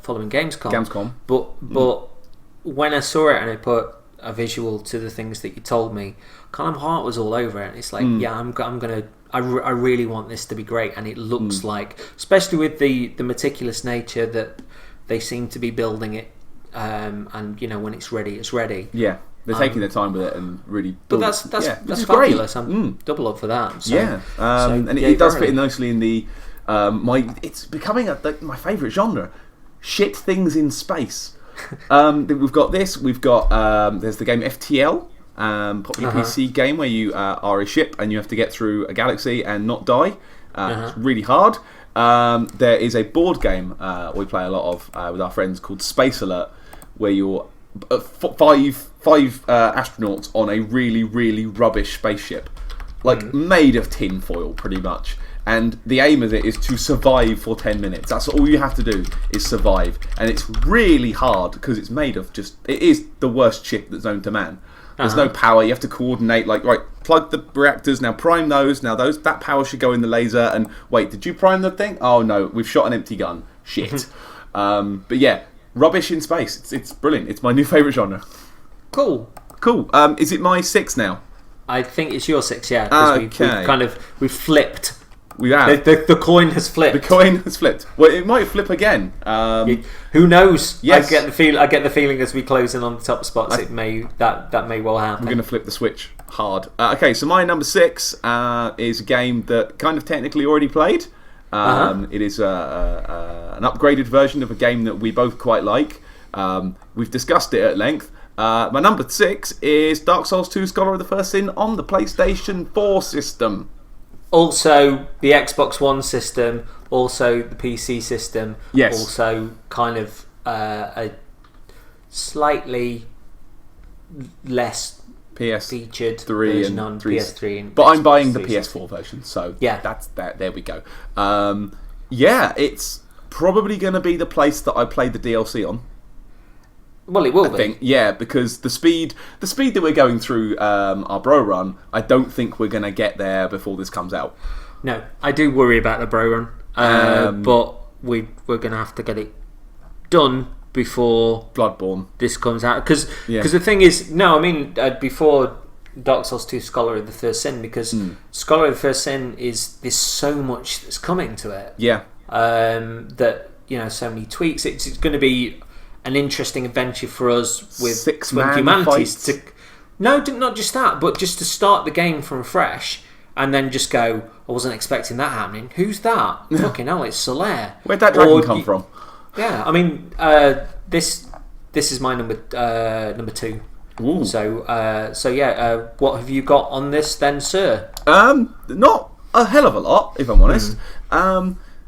following Gamescom. But when I saw it and I put a visual to the things that you told me, kind of heart was all over it. It's like, I really want this to be great, and it looks like, especially with the meticulous nature that they seem to be building it, and when it's ready, it's ready. Yeah, they're taking their time with it and really. But that's fabulous. I'm double up for that. So, and it does fit in nicely in the. It's becoming my favourite genre. Shit things in space. We've got this. We've got there's the game FTL, popular PC game where you are a ship and you have to get through a galaxy and not die. It's really hard. There is a board game we play a lot of with our friends called Space Alert, where you're five astronauts on a really, really rubbish spaceship, made of tin foil, pretty much. And the aim of it is to survive for 10 minutes. That's all you have to do, is survive. And it's really hard because it's made of it is the worst ship that's known to man. There's no power. You have to coordinate, plug the reactors, now prime those. Now that power should go in the laser. And wait, did you prime the thing? Oh no, we've shot an empty gun. Shit. But yeah, rubbish in space. It's brilliant. It's my new favourite genre. Cool. Is it my 6 now? I think it's your 6, yeah. Because we've flipped. We have. The coin has flipped. The coin has flipped. Well, it might flip again. Who knows? Yes. I get the feeling as we close in on the top spots, that may well happen. We're going to flip the switch hard. Okay, so my number 6 is a game that kind of technically already played. It is an upgraded version of a game that we both quite like. We've discussed it at length. My number 6 is Dark Souls 2: Scholar of the First Sin on the PlayStation 4 system. Also, the Xbox One system, also the PC system, also kind of a slightly less featured version on PS3 and but I'm buying the PS4 version, so that's that. There we go. It's probably going to be the place that I played the DLC on. Well, it will I think, yeah, because the speed that we're going through our bro run, I don't think we're going to get there before this comes out. No, I do worry about the bro run, but we're going to have to get it done before Bloodborne this comes out. Because the thing is, before Dark Souls 2 Scholar of the First Sin, because Scholar of the First Sin there's so much that's coming to it. Yeah. That, so many tweaks. It's going to be an interesting adventure for us with Humanities. Not just that, but just to start the game from fresh and then just go, I wasn't expecting that happening. Who's that? Fucking hell, it's Solaire. Where'd that dragon come from? Yeah, I mean, this is my number 2. Ooh. So what have you got on this then, sir? Not a hell of a lot, if I'm honest.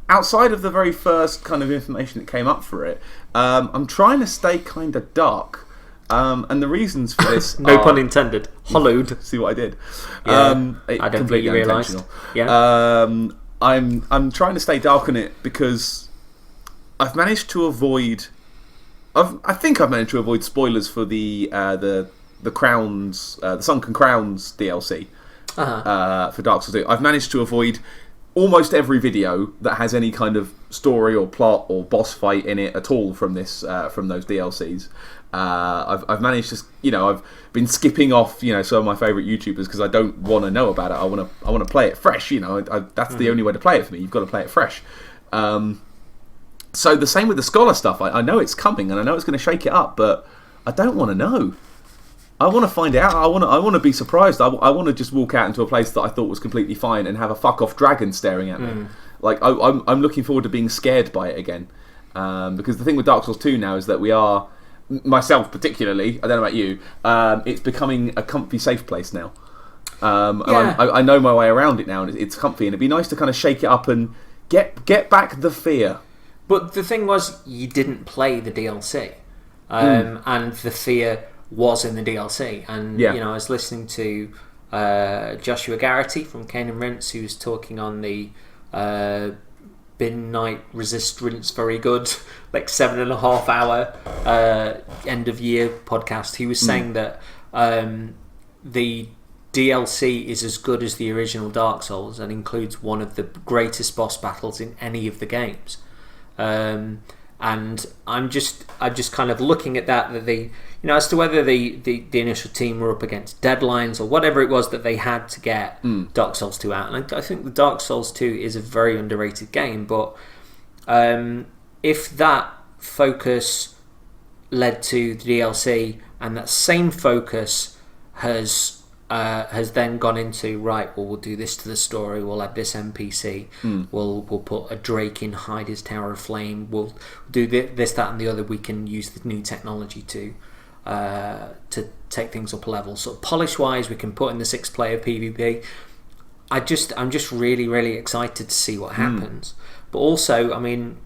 Outside of the very first kind of information that came up for it, I'm trying to stay kind of dark. And the reasons for this no pun intended. Hollowed. See what I did? Yeah, I don't think you realised. Yeah. I'm trying to stay dark on it because I've managed to avoid. I think I've managed to avoid spoilers for the Crowns, the Sunken Crowns DLC for Dark Souls 2. I've managed to avoid almost every video that has any kind of story or plot or boss fight in it at all from this from those DLCs. I've managed to, I've been skipping off, some of my favourite YouTubers because I don't want to know about it. I want to play it fresh. That's the only way to play it for me. You've got to play it fresh. So the same with the Scholar stuff. I know it's coming and I know it's going to shake it up, but I don't want to know. I want to find out. I want to be surprised. I want to just walk out into a place that I thought was completely fine and have a fuck off dragon staring at me. Like I'm looking forward to being scared by it again. Because the thing with Dark Souls 2 now is that we are, myself particularly, I don't know about you, it's becoming a comfy, safe place now. And I know my way around it now, and it's comfy. And it'd be nice to kind of shake it up and get back the fear. But the thing was, you didn't play the DLC, and the fear was in the DLC. And I was listening to Joshua Garrity from Kane and Rince, who's talking on the Bin Night Resistance Very Good, like 7.5 hour end of year podcast. He was saying that the DLC is as good as the original Dark Souls and includes one of the greatest boss battles in any of the games. And I'm just kind of looking at that they, as to whether the initial team were up against deadlines or whatever it was that they had to get Dark Souls 2 out. And I think the Dark Souls 2 is a very underrated game, but if that focus led to the DLC and that same focus has then gone into, right, well, we'll do this to the story, we'll add this NPC, we'll put a Drake in, hide his Tower of Flame, we'll do this, that and the other, we can use the new technology to take things up a level. So polish wise, we can put in the 6-player PvP. I'm just really, really excited to see what happens. But also, I mean,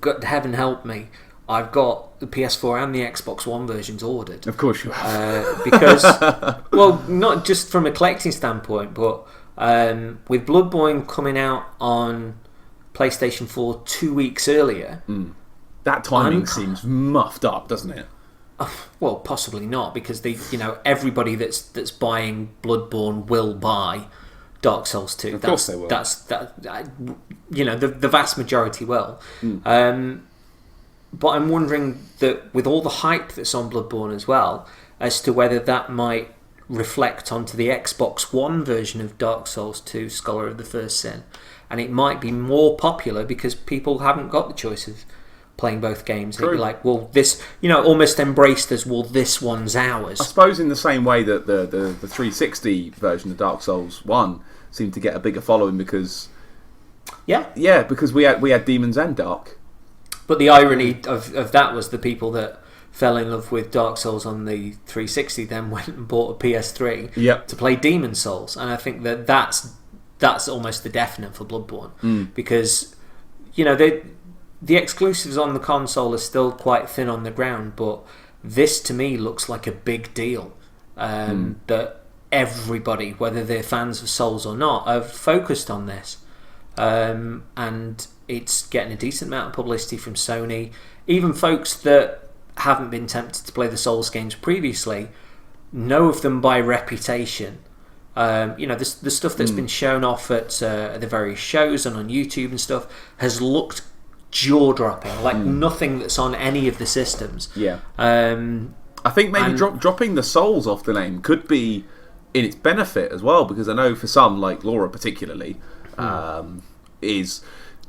God, heaven help me, I've got the PS4 and the Xbox One versions ordered. Of course you have. Because, well, not just from a collecting standpoint, but with Bloodborne coming out on PlayStation 4 2 weeks earlier... That timing seems muffed up, doesn't it? Well, possibly not, because everybody that's buying Bloodborne will buy Dark Souls 2. Of course they will. The vast majority will. But I'm wondering that with all the hype that's on Bloodborne as well, as to whether that might reflect onto the Xbox One version of Dark Souls 2 Scholar of the First Sin. And it might be more popular because people haven't got the choice of playing both games. True. It'd be like, well, this, almost embraced as, well, this one's ours. I suppose in the same way that the 360 version of Dark Souls 1 seemed to get a bigger following because... Yeah, because we had Demons and Dark. But the irony of that was the people that fell in love with Dark Souls on the 360 then went and bought a PS3 to play Demon Souls. And I think that's almost the definite for Bloodborne. Because, the exclusives on the console are still quite thin on the ground, but this to me looks like a big deal. That everybody, whether they're fans of Souls or not, have focused on this. And it's getting a decent amount of publicity from Sony. Even folks that haven't been tempted to play the Souls games previously know of them by reputation. The stuff that's been shown off at the various shows and on YouTube and stuff has looked jaw-dropping, like nothing that's on any of the systems. Yeah. I think maybe dropping the Souls off the name could be in its benefit as well, because I know for some, like Laura particularly,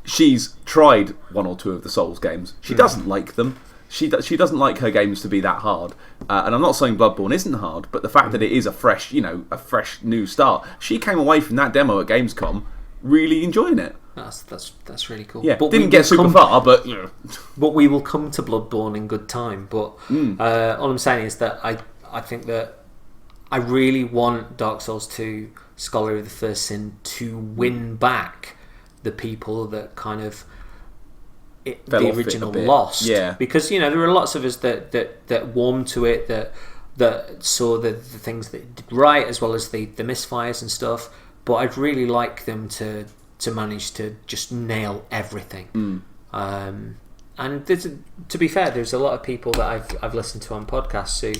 she's tried one or two of the Souls games. She doesn't like them. She doesn't like her games to be that hard, and I'm not saying Bloodborne isn't hard, but the fact that it is a fresh new start. She came away from that demo at Gamescom really enjoying it. That's really cool. Yeah, but didn't get super far, but But we will come to Bloodborne in good time. But all I'm saying is that I think that I really want Dark Souls 2 Scholar of the First Sin to win back the people that kind of the original lost. Yeah. Because there were lots of us that warmed to it, that saw the things that it did right, as well as the misfires and stuff. But I'd really like them to manage to just nail everything. And to be fair, there's a lot of people that I've listened to on podcasts who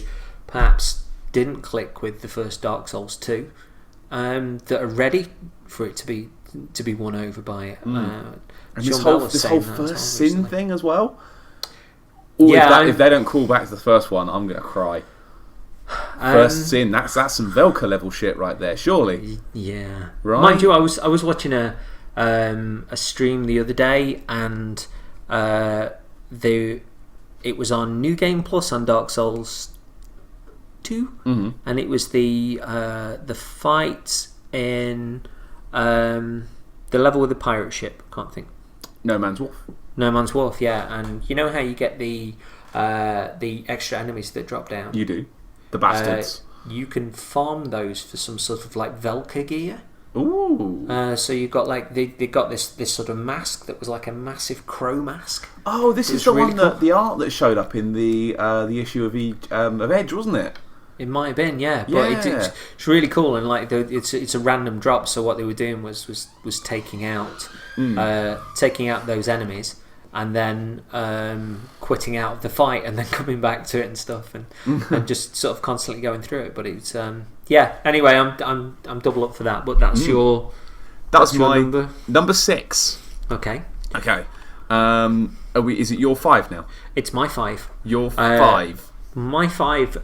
perhaps didn't click with the first Dark Souls 2, that are ready for it to be won over by it. And this whole first Sin thing as well. If they don't call back to the first one, I'm going to cry. First Sin, that's some Velka level shit right there, surely. Yeah. Right. Mind you, I was watching a stream the other day, and it was on New Game Plus on Dark Souls 2, and it was the fight in the level with the pirate ship. Can't think. No Man's Wharf. No Man's Wharf, yeah. And you know how you get the extra enemies that drop down? You do. The bastards. You can farm those for some sort of like Velka gear. Ooh. So you've got like they got this sort of mask that was like a massive crow mask. Oh, this is the really one that the art that showed up in the issue of Edge, wasn't it? It might have been, yeah. But it's really cool, and like it's a random drop. So what they were doing was taking out those enemies, and then quitting out of the fight, and then coming back to it and stuff, and just sort of constantly going through it. But it's Anyway, I'm double up for that. But that's your my number 6. Okay. Is it your 5 now? It's my 5. Your 5. My 5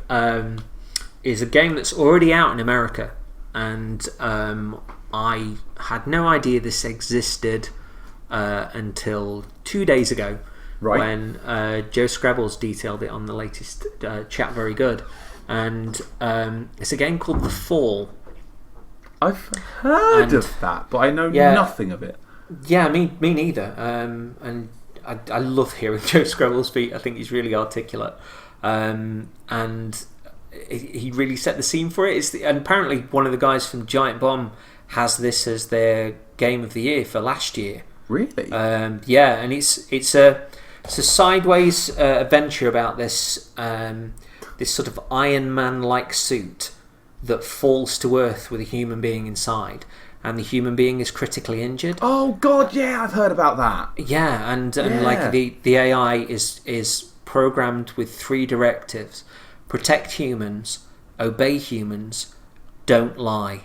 is a game that's already out in America, and I had no idea this existed until 2 days ago, when Joe Scrabbles detailed it on the latest Chat Very Good. And it's a game called The Fall. I've heard of that, but I know nothing of it. Yeah, me neither. And I love hearing Joe Scrabbles speak. I think he's really articulate. And he really set the scene for it. And apparently one of the guys from Giant Bomb has this as their game of the year for last year. Really? Yeah, and it's a sideways adventure about this sort of Iron Man-like suit that falls to Earth with a human being inside, and the human being is critically injured. Oh God, yeah, I've heard about that. Yeah, and like the AI is programmed with 3 directives: protect humans, obey humans, don't lie.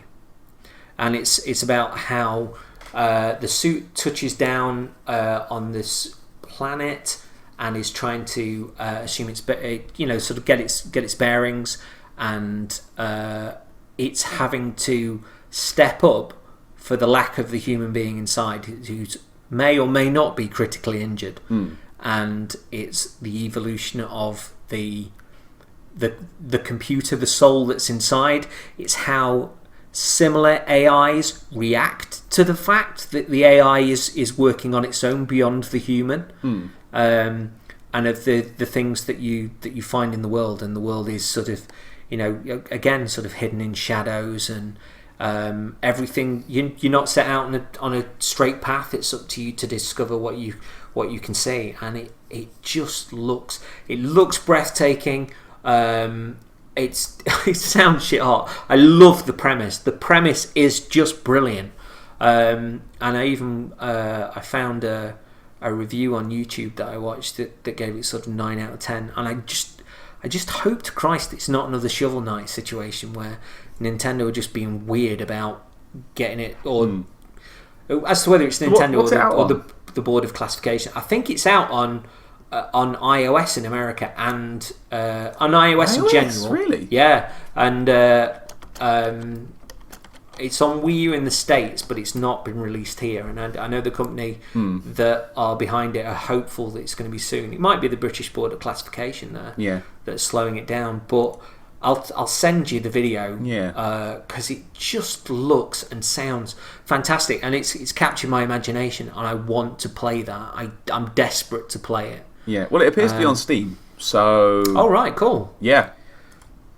And it's about how the suit touches down on this planet and is trying to assume sort of get its bearings, and it's having to step up for the lack of the human being inside who may or may not be critically injured. And it's the evolution of the computer, the soul that's inside. It's how similar AIs react to the fact that the AI is working on its own beyond the human, and of the things that you find in the world. And the world is sort of, again, sort of hidden in shadows, and everything. You're not set out on a straight path. It's up to you to discover what you can see, and it just looks breathtaking. It sounds shit hot. I love the premise. The premise is just brilliant. And I even I found a review on YouTube that I watched that gave it sort of 9 out of 10, and I just hope to Christ it's not another Shovel Knight situation where Nintendo are just being weird about getting it, or as to whether it's Nintendo or the Board of Classification. I think it's out on iOS in America and on iOS in general. Really? Yeah, and it's on Wii U in the States, but it's not been released here. And I know the company that are behind it are hopeful that it's going to be soon. It might be the British Board of Classification there that's slowing it down, but I'll send you the video because it just looks and sounds fantastic, and it's captured my imagination, and I want to play that. I'm desperate to play it. Yeah, well, it appears to be on Steam, so... Oh, right, cool. Yeah.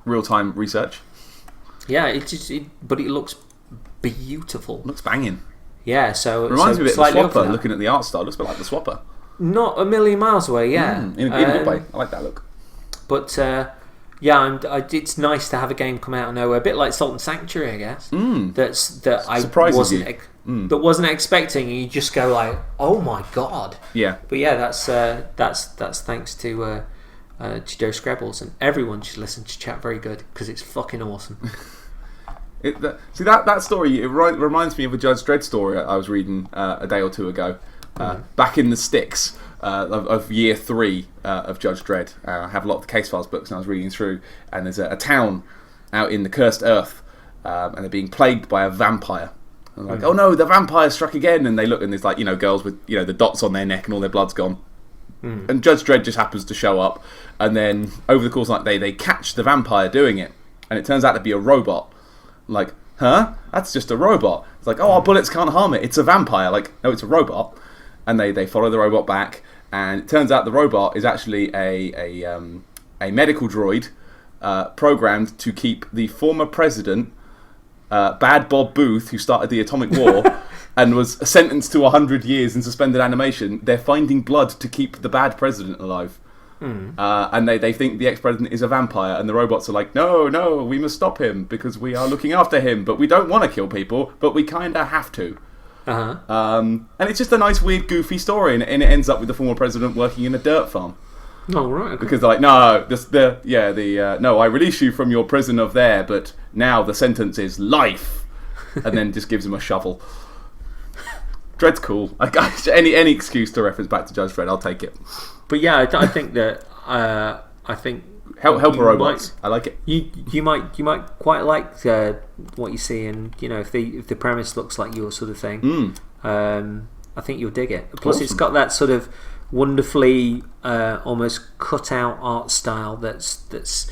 Real-time research. Yeah, but it looks beautiful. Looks banging. Yeah, so... Reminds me a bit of the Swapper, looking at the art style. Looks a bit like the Swapper. Not a million miles away, yeah. In a good way. I like that look. But... it's nice to have a game come out of nowhere, a bit like Salt and Sanctuary, I guess. That I wasn't expecting, and you just go like, "Oh my god!" Yeah. But yeah, that's thanks to Joe Scrabbles, and everyone should listen to Chat Very Good because it's fucking awesome. See that story? It reminds me of a Judge Dredd story I was reading a day or two ago, back in the sticks. Of year 3 of Judge Dredd. I have a lot of the case files books, and I was reading through, and there's a town out in the cursed earth, and they're being plagued by a vampire. And like, oh no, the vampire struck again, and they look, and there's like, girls with the dots on their neck and all their blood's gone. And Judge Dredd just happens to show up, and then over the course of the night they catch the vampire doing it, and it turns out to be a robot. Like, huh? That's just a robot. It's like, oh, our bullets can't harm it. It's a vampire. Like, no, it's a robot. And they follow the robot back, and it turns out the robot is actually a medical droid programmed to keep the former president, Bad Bob Booth, who started the atomic war and was sentenced to 100 years in suspended animation. They're finding blood to keep the bad president alive. And they think the ex-president is a vampire, and the robots are like, no, we must stop him because we are looking after him, but we don't want to kill people, but we kind of have to. And it's just a nice, weird, goofy story, and it ends up with the former president working in a dirt farm. Oh, right. Okay. Because they're like, no, I release you from your prison of there, but now the sentence is life, and then just gives him a shovel. Dredd's cool. Any excuse to reference back to Judge Dredd, I'll take it. But yeah, I think that helper robots. I like it. You might quite like what you see, and if the premise looks like your sort of thing, I think you'll dig it. Plus, It's got that sort of wonderfully almost cut out art style that's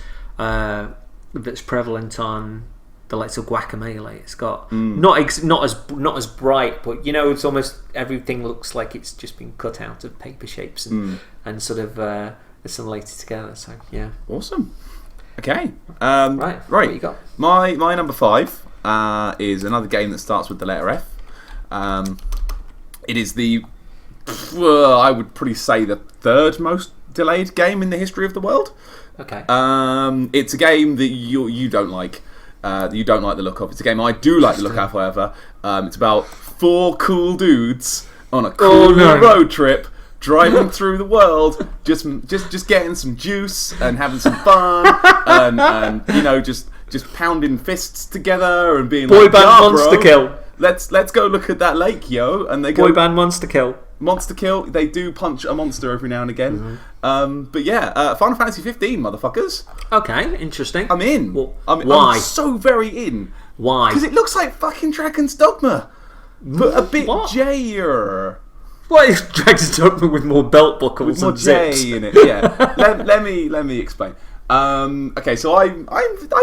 prevalent on the likes of Guacamelee. It's got not as bright, but it's almost everything looks like it's just been cut out of paper shapes and sort of assimilated together. So yeah, awesome. Okay, right. What you got? My number 5 is another game that starts with the letter F. It is I would probably say the 3rd most delayed game in the history of the world. Okay. It's a game that you don't like. You don't like the look of. It's a game I do like the look of, however. It's about 4 cool dudes on a cool road trip, driving through the world, just getting some juice and having some fun, and just pounding fists together and being boy like, band monster kill. Let's go look at that lake, yo. And they go boy band monster kill. Monster kill. They do punch a monster every now and again. But yeah, Final Fantasy 15, motherfuckers. Okay, interesting. I'm in. Well, why? I'm so very in. Why? Because it looks like fucking Dragon's Dogma, but a bit J-er. What is Dragon's Dogma with more belt buckles with more and zips? J in it? Yeah. let me explain. Okay, so I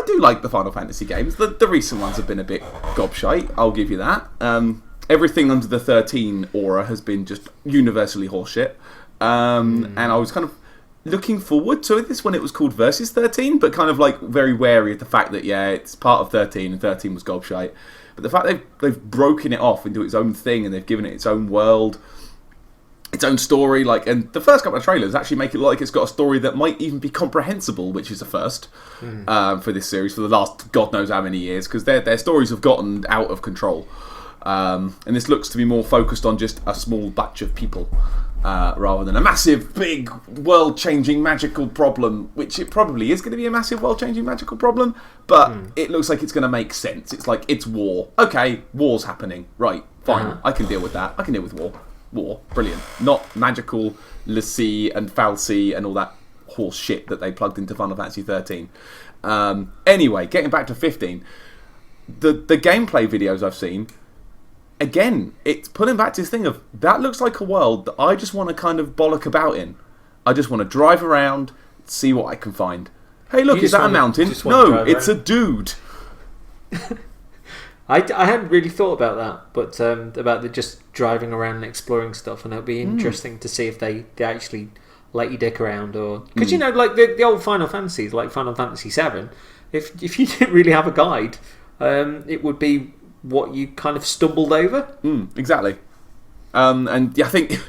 do like the Final Fantasy games. The recent ones have been a bit gobshite. I'll give you that. Everything under the 13 aura has been just universally horseshit. And I was kind of looking forward to this when it was called Versus 13, but kind of like very wary of the fact that it's part of 13 and 13 was gobshite. But the fact they've broken it off into its own thing and they've given it its own world, its own story, and the first couple of trailers actually make it look like it's got a story that might even be comprehensible, which is a first for this series for the last God knows how many years, because their stories have gotten out of control. And this looks to be more focused on just a small batch of people. rather than a massive, big, world-changing, magical problem, which it probably is going to be a massive, world-changing, magical problem, but it looks like it's going to make sense. It's like, it's war. Okay, war's happening. Right, fine. I can deal with that. I can deal with war. War. Brilliant. Not magical, Lassie and Falsey and all that horse shit that they plugged into Final Fantasy 13. Anyway, getting back to 15, the gameplay videos I've seen, again, it's pulling back to this thing of, that looks like a world that I just want to kind of bollock about in. I just want to drive around, see what I can find. Hey, look, is that a mountain? No, it's a dude. I hadn't really thought about that, but about the just driving around and exploring stuff, and it'll be interesting to see if they actually let you dick around, or because you know, like the old Final Fantasies, like Final Fantasy 7, if you didn't really have a guide, it would be what you kind of stumbled over. Exactly. And I think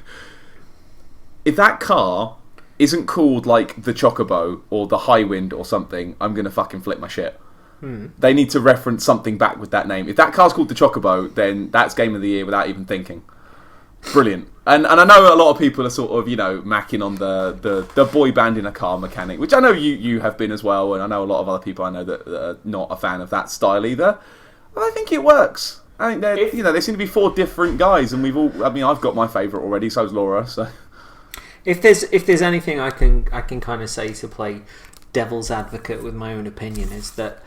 if that car isn't called like the Chocobo or the Highwind or something, I'm gonna fucking flip my shit. They need to reference something back with that name. If that car's called the Chocobo, then that's Game of the Year without even thinking. Brilliant. And I know a lot of people are sort of, you know, macking on the boy band in a car mechanic, which I know you have been as well, and I know a lot of other people I know that are not a fan of that style either. But I think it works. I think there seem to be 4 different guys, and I've got my favourite already, so's Laura. So if there's anything I can kind of say to play devil's advocate with my own opinion, is that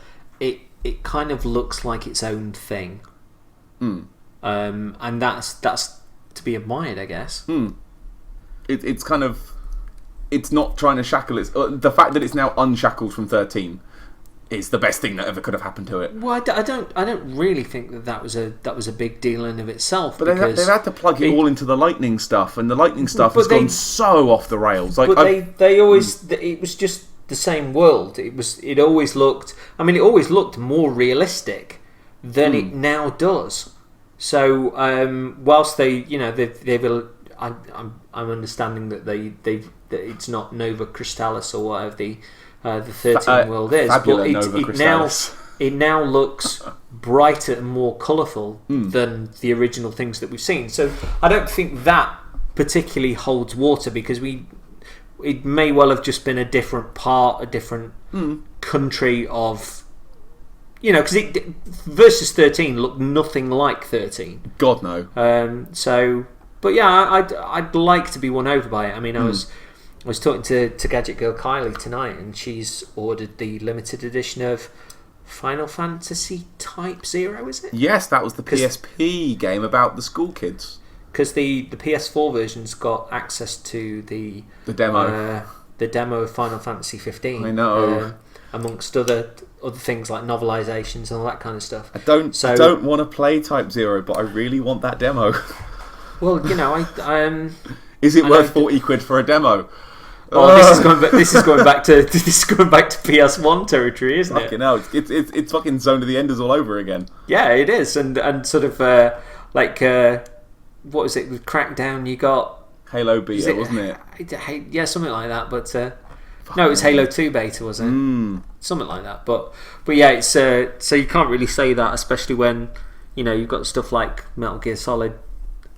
it kind of looks like its own thing, and that's to be admired, I guess. It's kind of, it's not trying to shackle it. The fact that it's now unshackled from 13 is the best thing that ever could have happened to it. Well, I don't really think that was a big deal in of itself. But they've had to plug it all into the lightning stuff, and the lightning stuff has gone so off the rails. Like, but they always, it was just the same world. It always looked more realistic than it now does. So whilst I'm understanding that that it's not Nova Crystallis or whatever the 13 world is, but it now looks brighter and more colourful than the original things that we've seen. So I don't think that particularly holds water, because it may well have just been a different part, a different country of, you know, because versus 13 looked nothing like 13. God no. But yeah, I'd like to be won over by it. I mean, I was talking to Gadget Girl Kylie tonight, and she's ordered the limited edition of Final Fantasy Type 0, is it? Yes, that was the PSP game about the school kids. Because the PS4 version's got access to the demo. The demo of Final Fantasy 15. I know. Amongst other things like novelizations and all that kind of stuff. I don't want to play Type 0, but I really want that demo. Well, you know, is it worth 40 quid for a demo? Oh, this is going back to PS1 territory, isn't it? Fucking hell, it's fucking Zone of the Enders all over again. Yeah, it is, and sort of what was it with Crackdown? You got Halo beta, wasn't it? Yeah, something like that. But no, it was Halo 2 beta, wasn't it? Something like that. But yeah, it's so you can't really say that, especially when, you know, you've got stuff like Metal Gear Solid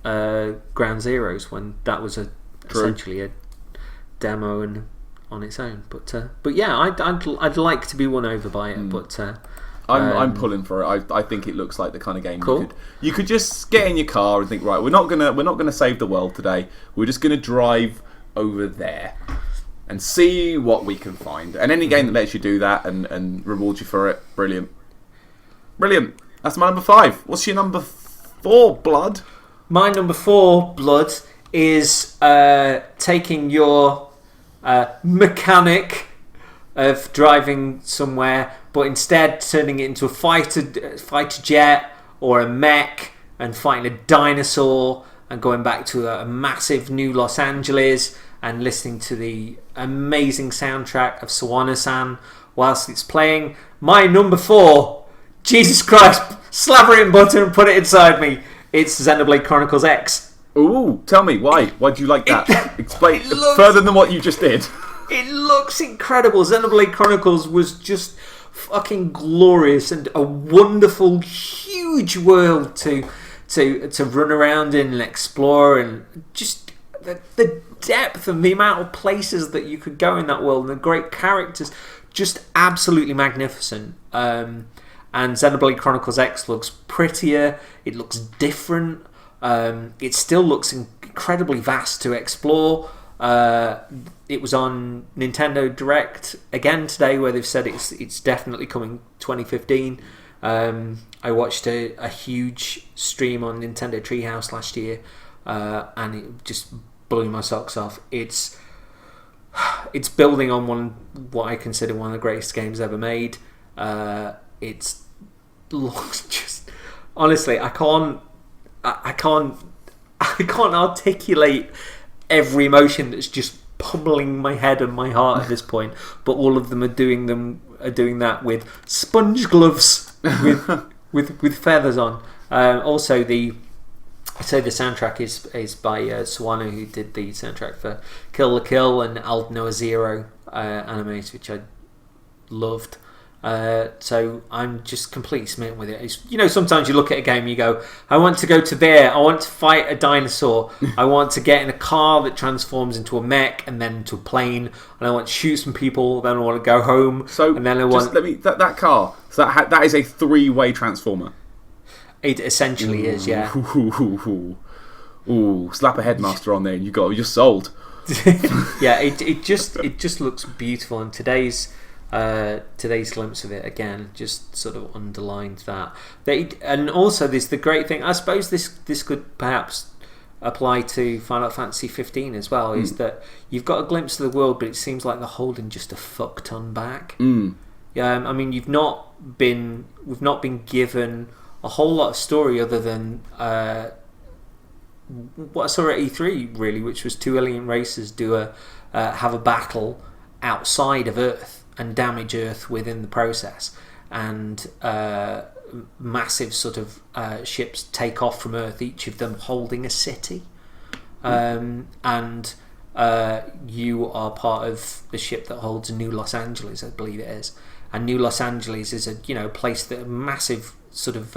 Ground Zeroes, when that was essentially a demo and on its own. But yeah, I'd like to be won over by it. But I'm pulling for it. I think it looks like the kind of game you could just get in your car and think, right, we're not gonna save the world today. We're just gonna drive over there and see what we can find. And any game that lets you do that and rewards you for it, brilliant. That's my number 5. What's your number 4, Blood? My number 4, Blood, is taking your mechanic of driving somewhere, but instead turning it into a fighter jet or a mech and fighting a dinosaur and going back to a massive new Los Angeles and listening to the amazing soundtrack of Sawana-san whilst it's playing. My number 4, Jesus Christ, slap it in button and put it inside me. It's Xenoblade Chronicles X. Ooh, tell me, why? Why do you like that? Explain further than what you just did. It looks incredible. Xenoblade Chronicles was just fucking glorious and a wonderful, huge world to run around in and explore, and just the depth and the amount of places that you could go in that world and the great characters, just absolutely magnificent. And Xenoblade Chronicles X looks prettier. It looks different. It still looks incredibly vast to explore. It was on Nintendo Direct again today, where they've said it's definitely coming 2015. I watched a huge stream on Nintendo Treehouse last year, and it just blew my socks off. It's building on what I consider one of the greatest games ever made. It looks just, honestly, I can't articulate every emotion that's just pummeling my head and my heart at this point. But all of them are doing that with sponge gloves with feathers on. Also, the soundtrack is by Sawano, who did the soundtrack for Kill la Kill and I'll Know a Zero animes, which I loved. So I'm just completely smitten with it. It's, sometimes you look at a game and you go, I want to go to there, I want to fight a dinosaur, I want to get in a car that transforms into a mech and then into a plane, and I want to shoot some people, then I want to go home. So and then I want that car. So that is a 3-way transformer. It essentially is, yeah. Ooh, slap a headmaster on there and you're sold. Yeah, it just looks beautiful, and today's glimpse of it again just sort of underlined that. And also, there's the great thing. I suppose this could perhaps apply to Final Fantasy 15 as well. Is that you've got a glimpse of the world, but it seems like they're holding just a fuck ton back. Yeah, I mean, we've not been given a whole lot of story other than what I saw at E3, really, which was 2 alien races have a battle outside of Earth and damage Earth within the process, and massive sort of ships take off from Earth, each of them holding a city, and you are part of the ship that holds New Los Angeles, I believe it is. And New Los Angeles is a place that a massive sort of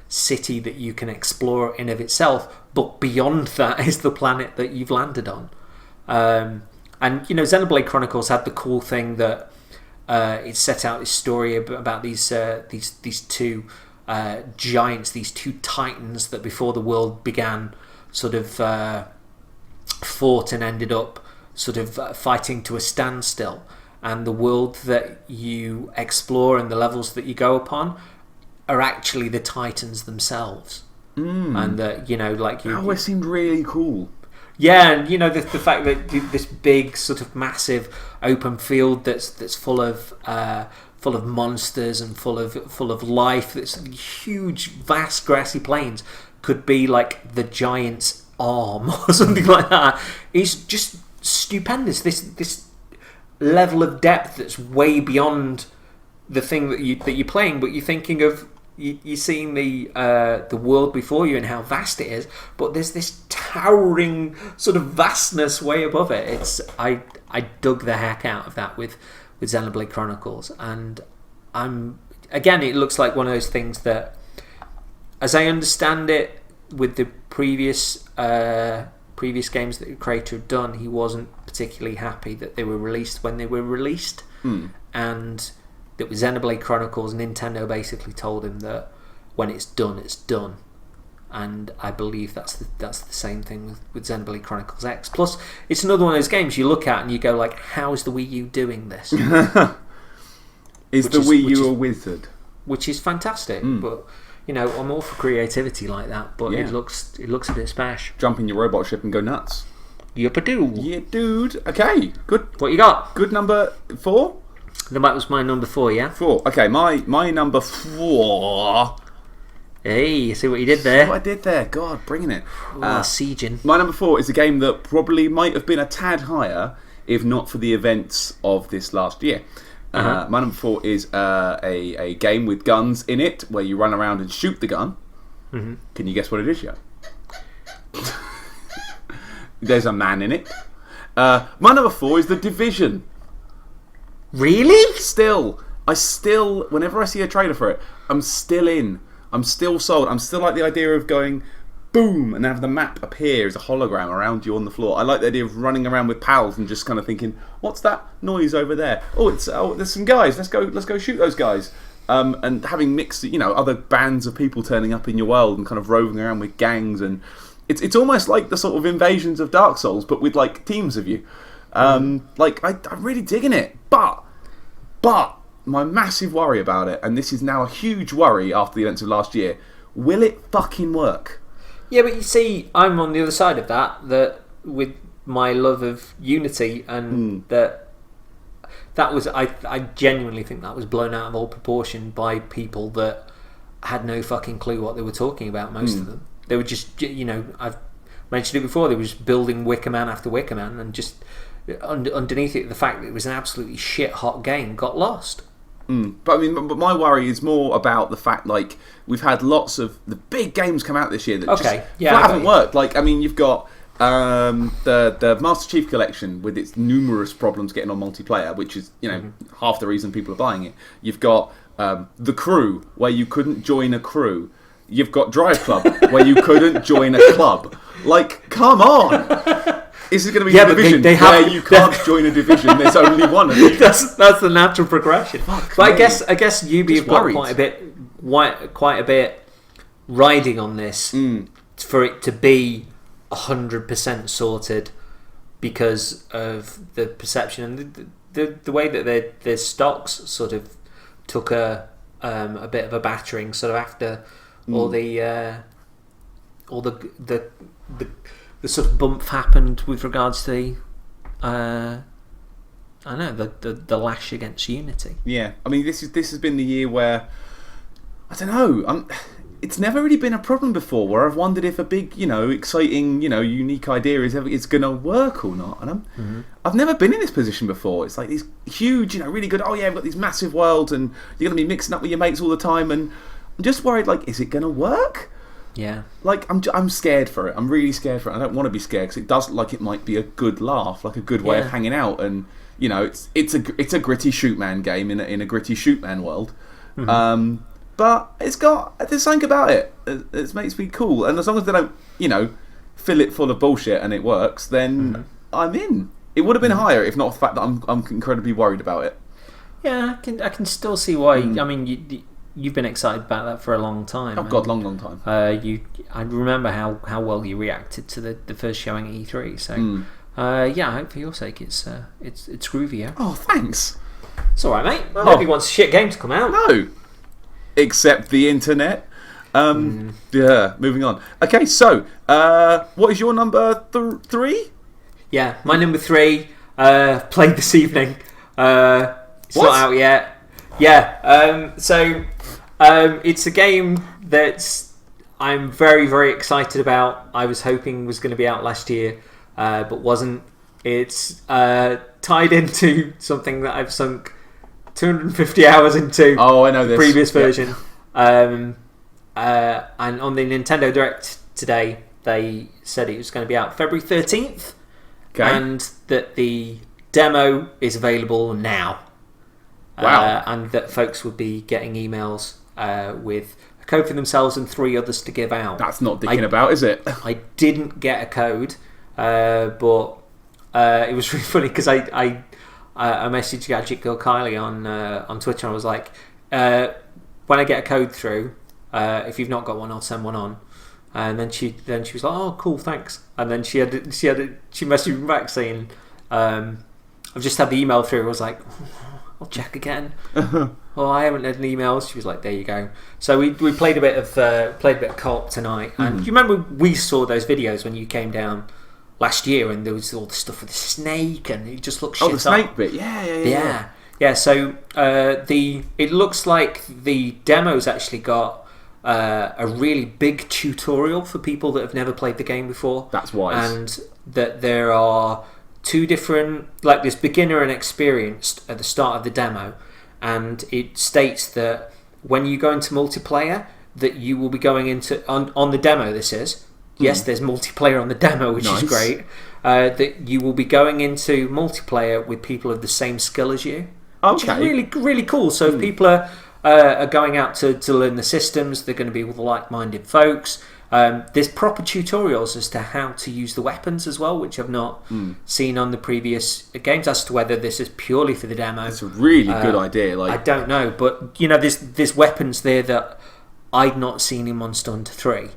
city that you can explore in of itself, but beyond that is the planet that you've landed on. And Xenoblade Chronicles had the cool thing that it set out this story about these two giants, these two titans that before the world began sort of fought and ended up sort of fighting to a standstill. And the world that you explore and the levels that you go upon are actually the titans themselves. And that it seemed really cool. Yeah, and the fact that this big sort of massive open field that's full of monsters and full of life, that's huge vast grassy plains, could be like the giant's arm or something like that. It's just stupendous. This level of depth that's way beyond the thing that you're playing, but you're thinking of. You're seeing the world before you and how vast it is, but there's this towering sort of vastness way above it. I dug the heck out of that with Xenoblade Chronicles, and it looks like one of those things that, as I understand it, with the previous games that the creator had done, he wasn't particularly happy that they were released when they were released, and that with Xenoblade Chronicles, Nintendo basically told him that when it's done, it's done. And I believe that's the same thing with Xenoblade Chronicles X. Plus, it's another one of those games you look at and you go like, how is the Wii U doing this? Is the Wii U a wizard? Which is fantastic, but I'm all for creativity like that. But it looks a bit spash. Jump in your robot ship and go nuts. Yup-a-doo. Yeah, dude. Okay, good. What you got? Good number 4. That was my number 4, yeah? 4. Okay, my number 4. Hey, see what you did there? See what I did there. God, bringing it. Sieging. My number 4 is a game that probably might have been a tad higher if not for the events of this last year. My number 4 is a game with guns in it where you run around and shoot the gun. Can you guess what it is, Joe? There's a man in it. My number 4 is The Division. Really? Whenever I see a trailer for it, I'm still in. I'm still sold. I'm still like the idea of going, boom, and have the map appear as a hologram around you on the floor. I like the idea of running around with pals and just kind of thinking, what's that noise over there? Oh, there's some guys. Let's go shoot those guys. And having mixed, other bands of people turning up in your world and kind of roving around with gangs, and it's almost like the sort of invasions of Dark Souls, but with like teams of you. I'm really digging it, but my massive worry about it, and this is now a huge worry after the events of last year, will it fucking work? Yeah, but you see, I'm on the other side of that with my love of Unity, and that was, I genuinely think that was blown out of all proportion by people that had no fucking clue what they were talking about, most of them. They were just, I've mentioned it before, they were just building Wicker Man after Wicker Man, and just underneath it, the fact that it was an absolutely shit hot game got lost. But my worry is more about the fact, like, we've had lots of the big games come out this year that haven't worked. Like, you've got the Master Chief Collection with its numerous problems getting on multiplayer, which is half the reason people are buying it. You've got The Crew, where you couldn't join a crew. You've got Drive Club, where you couldn't join a club. Like, come on! Is it going to be a division where you can't join a division? There's only one of you. That's the natural progression. But I guess Ubi have got quite a bit riding on this for it to be 100% sorted because of the perception and the way that their stocks sort of took a bit of a battering sort of after all the sort of bump happened with regards to the lash against Unity. Yeah, this has been the year where I don't know. It's never really been a problem before where I've wondered if a big, exciting, unique idea is going to work or not. And I've never been in this position before. It's like these huge, really good. Oh yeah, we've got these massive worlds, and you're going to be mixing up with your mates all the time. And I'm just worried, like, is it going to work? Yeah. Like, I'm scared for it. I'm really scared for it. I don't want to be scared because it does look like it might be a good laugh, like a good way of hanging out. And it's a gritty shoot man game in a gritty shoot man world. But there's something about it. It makes me cool. And as long as they don't, fill it full of bullshit and it works, then I'm in. It would have been higher if not for the fact that I'm incredibly worried about it. Yeah, I can still see why. You've been excited about that for a long time. Oh God, long time. I remember how well you reacted to the first showing at E3. So I hope for your sake it's groovy. Yeah? Oh, thanks. It's all right, mate. Nobody wants a shit game to come out. No, except the internet. Yeah. Moving on. Okay, so what is your number 3? Yeah, my number 3. Played this evening. It's not out yet. Yeah. It's a game that I'm very, very excited about. I was hoping was going to be out last year, but wasn't. It's tied into something that I've sunk 250 hours into. Oh, I know this. Previous version. And on the Nintendo Direct today, they said it was going to be out February 13th, and that the demo is available now. Wow. And that folks would be getting emails with a code for themselves and 3 others to give out. That's not dicking about, is it? I didn't get a code, but it was really funny because I messaged Gadget Girl Kylie on Twitter and I was like, when I get a code through, if you've not got one, I'll send one on. And then she was like, oh, cool, thanks. And then she messaged me back saying, I've just had the email through. I was like, I'll check again. Well, I haven't had an email. She was like, there you go. So we played a bit of co-op tonight. And you remember we saw those videos when you came down last year, and there was all the stuff with the snake, and it just looked shit. Oh, the snake bit. Yeah. So it looks like the demo's actually got a really big tutorial for people that have never played the game before. That's wise. And that there are 2 different, like, there's beginner and experienced at the start of the demo, and it states that when you go into multiplayer, that you will be going into on the demo. This is yes, there's multiplayer on the demo, which is great. That you will be going into multiplayer with people of the same skill as you, which is really, really cool. So if people are going out to learn the systems, they're going to be with like-minded folks. There's proper tutorials as to how to use the weapons as well, which I've not seen on the previous games. As to whether this is purely for the demo, it's a really good idea. I don't know, but there's weapons there that I'd not seen in Monster Hunter 3.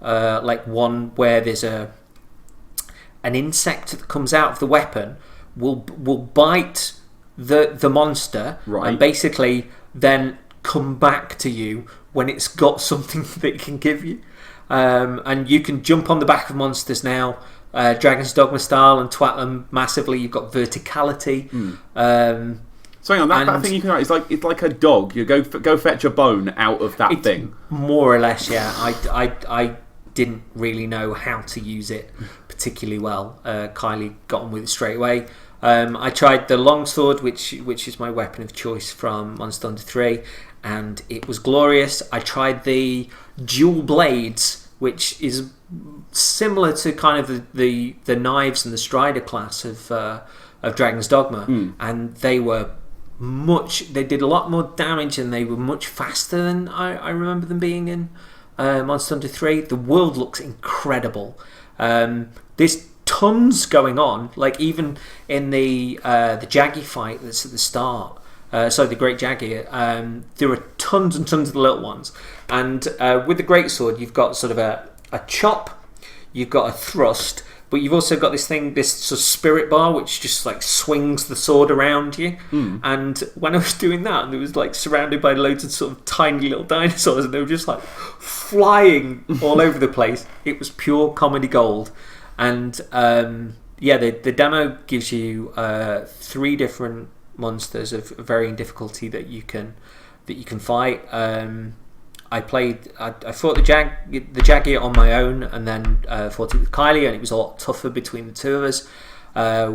Like one where there's an insect that comes out of the weapon will bite the monster, and basically then come back to you when it's got something that it can give you. And you can jump on the back of monsters now, Dragon's Dogma style, and twat them massively. You've got verticality. So hang on, that thing you can write, it's like a dog. You go fetch a bone out of that thing. More or less, yeah. I didn't really know how to use it particularly well. Kylie got on with it straight away. I tried the longsword, which is my weapon of choice from Monster Hunter 3, and it was glorious. I tried the dual blades, which is similar to kind of the knives and the Strider class of Dragon's Dogma, and they did a lot more damage, and they were much faster than I remember them being in Monster Hunter 3. The world looks incredible. There's tons going on, like even in the Jaggy fight that's at the start. The Great Jaggy. There are tons and tons of the little ones, and with the Greatsword, you've got sort of a chop, you've got a thrust, but you've also got this sort of spirit bar, which just like swings the sword around you. And when I was doing that, and it was like surrounded by loads of sort of tiny little dinosaurs, and they were just like flying all over the place. It was pure comedy gold. And the demo gives you 3 different monsters of varying difficulty that you can fight. I fought the Jaggy on my own, and then fought it with Kylie, and it was a lot tougher between the two of us.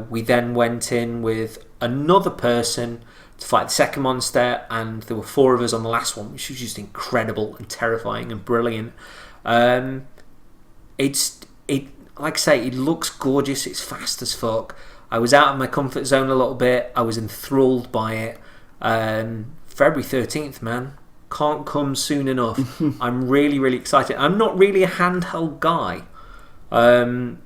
We then went in with another person to fight the second monster, and there were 4 of us on the last one, which was just incredible and terrifying and brilliant. Like I say, it looks gorgeous. It's fast as fuck. I was out of my comfort zone a little bit. I was enthralled by it. February 13th, man. Can't come soon enough. I'm really, really excited. I'm not really a handheld guy.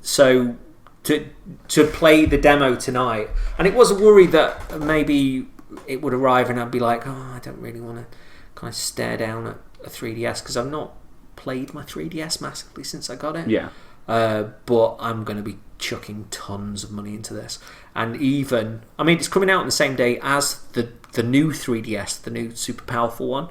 So to play the demo tonight, and it was a worry that maybe it would arrive and I'd be like, I don't really want to kind of stare down at a 3DS, because I've not played my 3DS massively since I got it. Yeah. But I'm going to be chucking tons of money into this. And it's coming out on the same day as the new 3DS, the new super powerful one,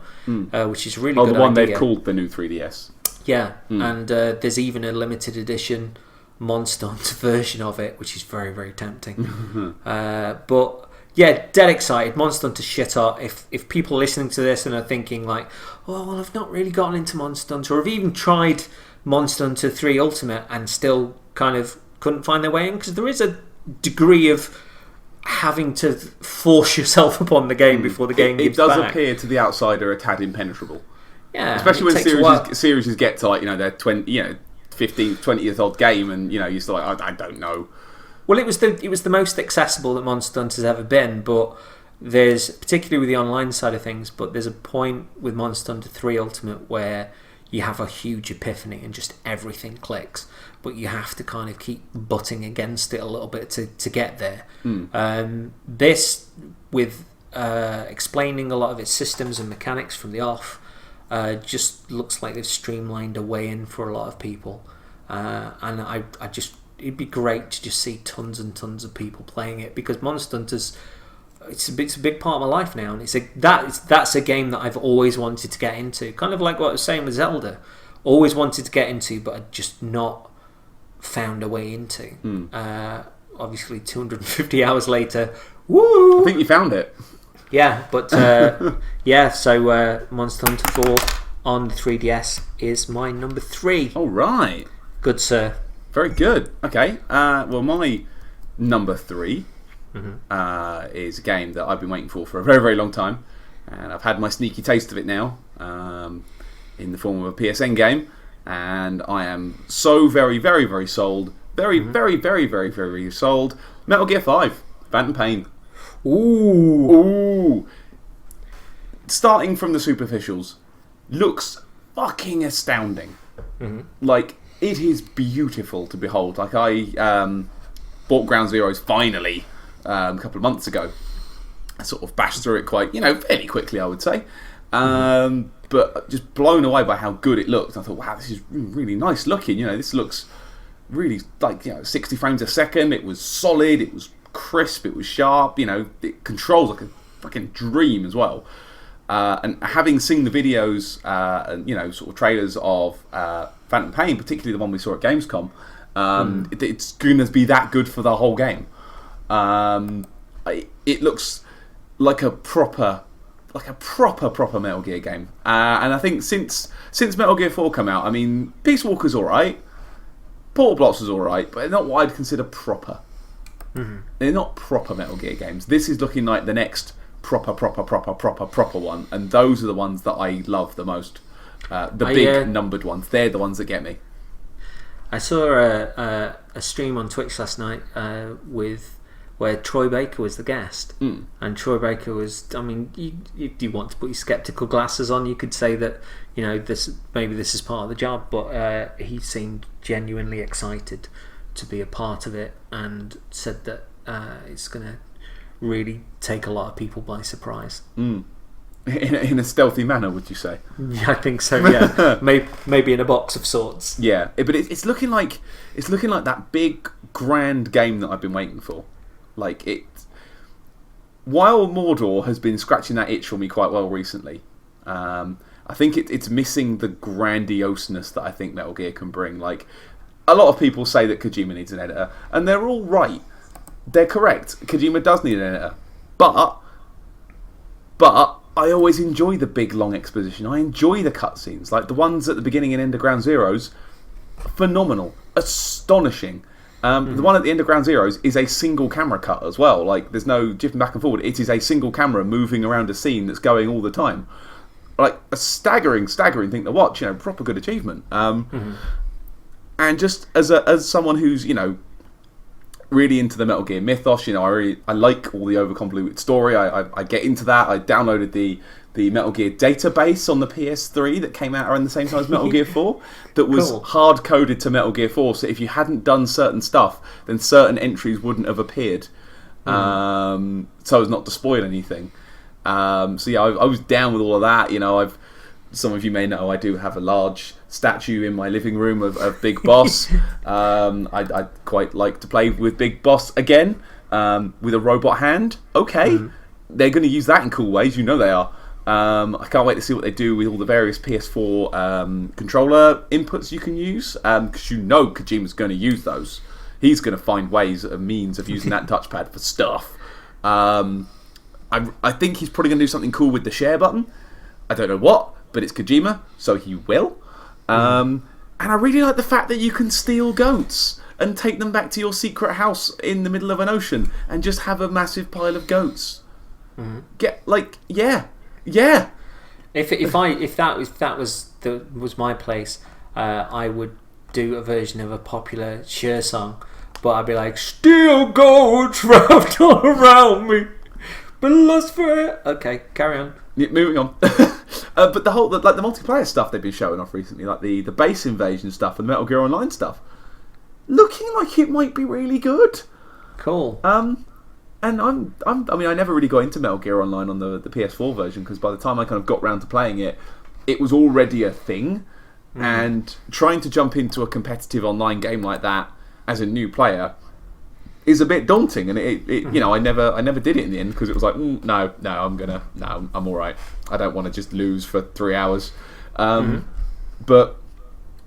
which is really good. The one they've called the new 3DS. Yeah, and there's even a limited edition Monster Hunter version of it, which is very, very tempting. But yeah, dead excited. Monster Hunter shit up. If people are listening to this and are thinking like, I've not really gotten into Monster Hunter, or have even tried Monster Hunter 3 Ultimate and still kind of couldn't find their way in, because there is a degree of having to force yourself upon the game before the game gives back. It does appear to the outsider a tad impenetrable. Yeah, especially when series get to, like, their 15th, 20th odd game, and you're still like, I don't know. Well, it was the most accessible that Monster Hunter's ever been, but there's, particularly with the online side of things, but there's a point with Monster Hunter 3 Ultimate where you have a huge epiphany and just everything clicks, but you have to kind of keep butting against it a little bit to get there. This, with explaining a lot of its systems and mechanics from the off, just looks like they've streamlined a way in for a lot of people. And it'd be great to just see tons and tons of people playing it, because Monster Hunter's it's a big part of my life now, and that's a game that I've always wanted to get into. Kind of like what I was saying with Zelda, always wanted to get into, but I'd just not found a way into. Obviously, 250 hours later, woo! I think you found it. Yeah, but So Monster Hunter 4 on the 3DS is my number 3. All right, good sir. Very good. Okay. Well, my number 3. Is a game that I've been waiting for a very, very long time, and I've had my sneaky taste of it now, in the form of a PSN game, and I am so very, very, very sold. Very, very, very, very, very sold. Metal Gear 5, Phantom Pain. Ooh. Starting from the superficials, looks fucking astounding. Like, it is beautiful to behold. Like, I bought Ground Zeroes finally a couple of months ago. I sort of bashed through it quite, fairly quickly, I would say. But just blown away by how good it looked. I thought, wow, this is really nice looking. This looks really like 60 frames a second. It was solid. It was crisp. It was sharp. It controls like a fucking dream as well. And having seen the videos and sort of trailers of Phantom Pain, particularly the one we saw at Gamescom, it's going to be that good for the whole game. It looks like a proper Metal Gear game. And I think since Metal Gear 4 came out, I mean, Peace Walker's alright, Portal Blocks was alright, but they're not what I'd consider proper. They're not proper Metal Gear games. This is looking like the next proper one, and those are the ones that I love the most. Big numbered ones. They're the ones that get me. I saw a stream on Twitch last night where Troy Baker was the guest, and Troy Baker was. I mean, if you want to put your skeptical glasses on, you could say that this is part of the job, but he seemed genuinely excited to be a part of it, and said that it's going to really take a lot of people by surprise. In a stealthy manner, would you say? Yeah, I think so. Yeah, maybe in a box of sorts. Yeah, but it's looking like that big grand game that I've been waiting for. Like while Mordor has been scratching that itch for me quite well recently, I think it's missing the grandioseness that I think Metal Gear can bring. Like, a lot of people say that Kojima needs an editor, and they're all right. They're correct. Kojima does need an editor, but I always enjoy the big long exposition. I enjoy the cutscenes, like the ones at the beginning and end of Ground Zeroes. Phenomenal, astonishing. The one at the end of Ground Zeroes is a single camera cut as well. Like, there's no jiffing back and forward. It is a single camera moving around a scene that's going all the time. Like, a staggering thing to watch. Proper good achievement. And just as someone who's really into the Metal Gear mythos, I like all the overconvoluted story. I get into that. I downloaded the Metal Gear database on the PS3 that came out around the same time as Metal Gear 4 that was hard coded to Metal Gear 4, so if you hadn't done certain stuff, then certain entries wouldn't have appeared, so as not to spoil anything. So yeah, I was down with all of that. Some of you may know I do have a large statue in my living room of Big Boss. I'd quite like to play with Big Boss again, with a robot hand. Okay, they're going to use that in cool ways, they are. I can't wait to see what they do with all the various PS4 controller inputs you can use, because Kojima's going to use those. He's going to find ways and means of using that touchpad for stuff. I think he's probably going to do something cool with the share button. I don't know what, but it's Kojima, so he will. And I really like the fact that you can steal goats and take them back to your secret house in the middle of an ocean and just have a massive pile of goats. Yeah. If that was my place, I would do a version of a popular Cher song, but I'd be like, "Steal goats wrapped all around me, but lost for it." Okay, carry on. Yeah, moving on. But the multiplayer stuff they've been showing off recently, like the base invasion stuff and Metal Gear Online stuff, looking like it might be really good. Cool. And I never really got into Metal Gear Online on the PS4 version, because by the time I kind of got round to playing it, it was already a thing. And trying to jump into a competitive online game like that as a new player is a bit daunting. And I never did it in the end, because it was like, no, I'm all right. I don't want to just lose for 3 hours. But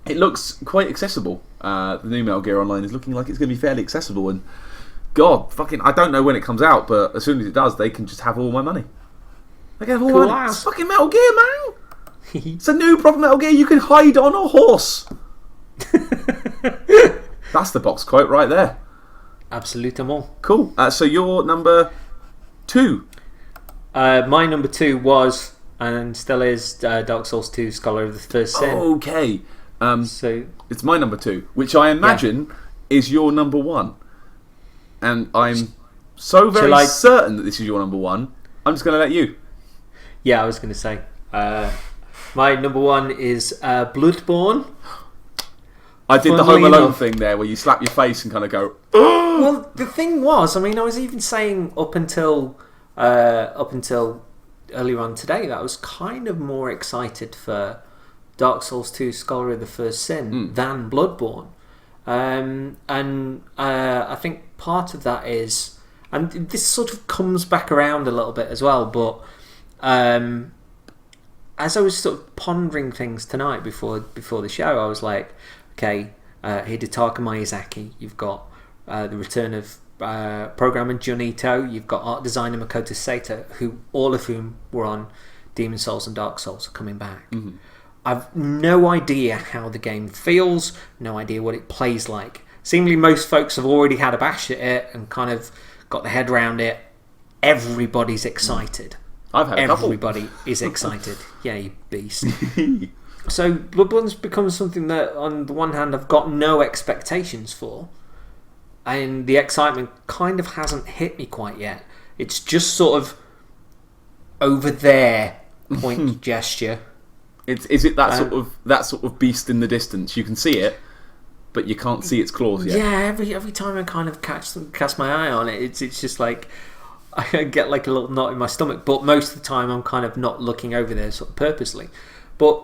it looks quite accessible. The new Metal Gear Online is looking like it's going to be fairly accessible, and God, I don't know when it comes out, but as soon as it does, they can just have all my money. They can have all my money. It's fucking Metal Gear, man! It's a new proper Metal Gear. You can hide on a horse. That's the box quote right there. Absolutement. Cool. So your number 2. My number 2 was, and still is, Dark Souls 2 Scholar of the First Sin. Okay. So it's my number 2, which I imagine is your number 1. And I'm so very certain that this is your number 1. I'm just going to let you. Yeah, I was going to say. My number 1 is Bloodborne. I did the Home Alone thing there, where you slap your face and kind of go. Well, the thing was, I mean, I was even saying up until earlier on today that I was kind of more excited for Dark Souls 2: Scholar of the First Sin than Bloodborne, and I think part of that is, and this sort of comes back around a little bit as well, but as I was sort of pondering things tonight before the show, I was like, okay, Hidetaka Miyazaki, you've got the return of programmer Junito, you've got art designer Makoto Sato, all of whom were on Demon's Souls and Dark Souls, are coming back. Mm-hmm. I've no idea how the game feels, no idea what it plays like. Seemingly most folks have already had a bash at it and kind of got their head around it. Everybody's excited. I've had a couple. Everybody is excited. Yeah, you beast. So Bloodborne's become something that, on the one hand, I've got no expectations for, and the excitement kind of hasn't hit me quite yet. It's just sort of over there, point gesture. Is it that sort of beast in the distance? You can see it, but you can't see its claws yet. Yeah, every time I kind of cast my eye on it, it's just like I get like a little knot in my stomach. But most of the time, I'm kind of not looking over there sort of purposely. But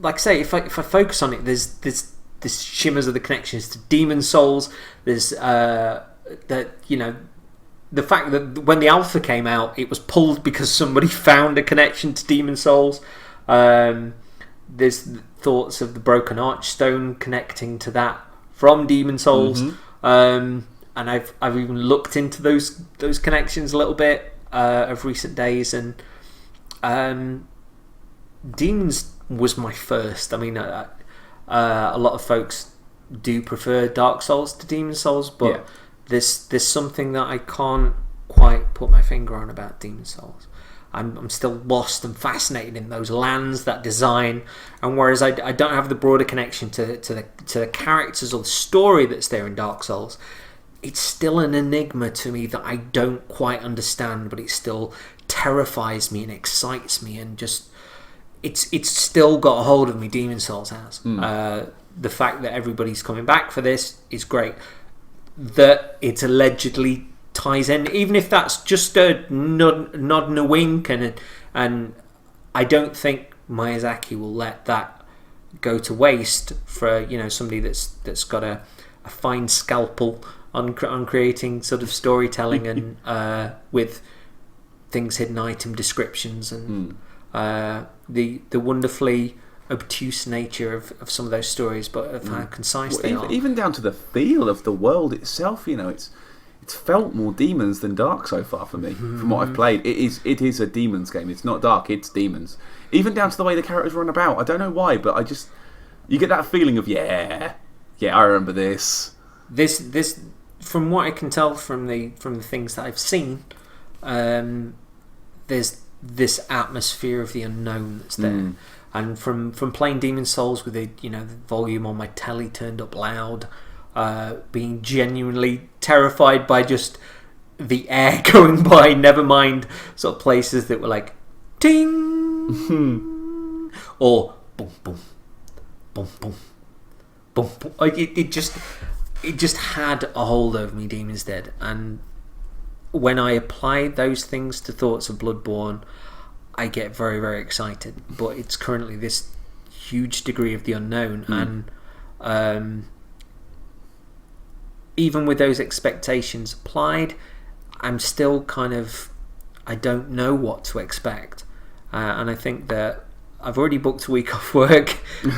like I say, if I focus on it, there's this shimmers of the connections to Demon's Souls. There's the fact that when the alpha came out, it was pulled because somebody found a connection to Demon's Souls. There's thoughts of the Broken Archstone connecting to that from Demon's Souls, and I've even looked into those connections a little bit of recent days, and Demons was my first. I mean, a lot of folks do prefer Dark Souls to Demon's Souls, but there's something that I can't quite put my finger on about Demon's Souls. I'm still lost and fascinated in those lands, that design, and whereas I don't have the broader connection to the characters or the story that's there in Dark Souls, it's still an enigma to me that I don't quite understand, but it still terrifies me and excites me, and just it's still got a hold of me. Demon's Souls has. The fact that everybody's coming back for this is great. That it allegedly ties in, even if that's just a nod and a wink, and I don't think Miyazaki will let that go to waste for somebody that's got a fine scalpel on creating sort of storytelling and with things, hidden item descriptions, and the wonderfully obtuse nature of some of those stories, but of how concise they are. Even down to the feel of the world itself, it's felt more demons than dark so far for me. From what I've played, it is a demons game. It's not dark, it's demons. Even down to the way the characters run about. I don't know why, but you get that feeling of yeah, I remember this. This from what I can tell from the things that I've seen, there's this atmosphere of the unknown that's there. And from playing Demon's Souls with the volume on my telly turned up loud, being genuinely terrified by just the air going by, never mind sort of places that were like ting or boom boom boom boom boom boom. Like it just had a hold over me, Demon's Dead. And when I apply those things to thoughts of Bloodborne, I get very, very excited. But it's currently this huge degree of the unknown, and even with those expectations applied, I'm still kind of, I don't know what to expect, and I think that I've already booked a week off work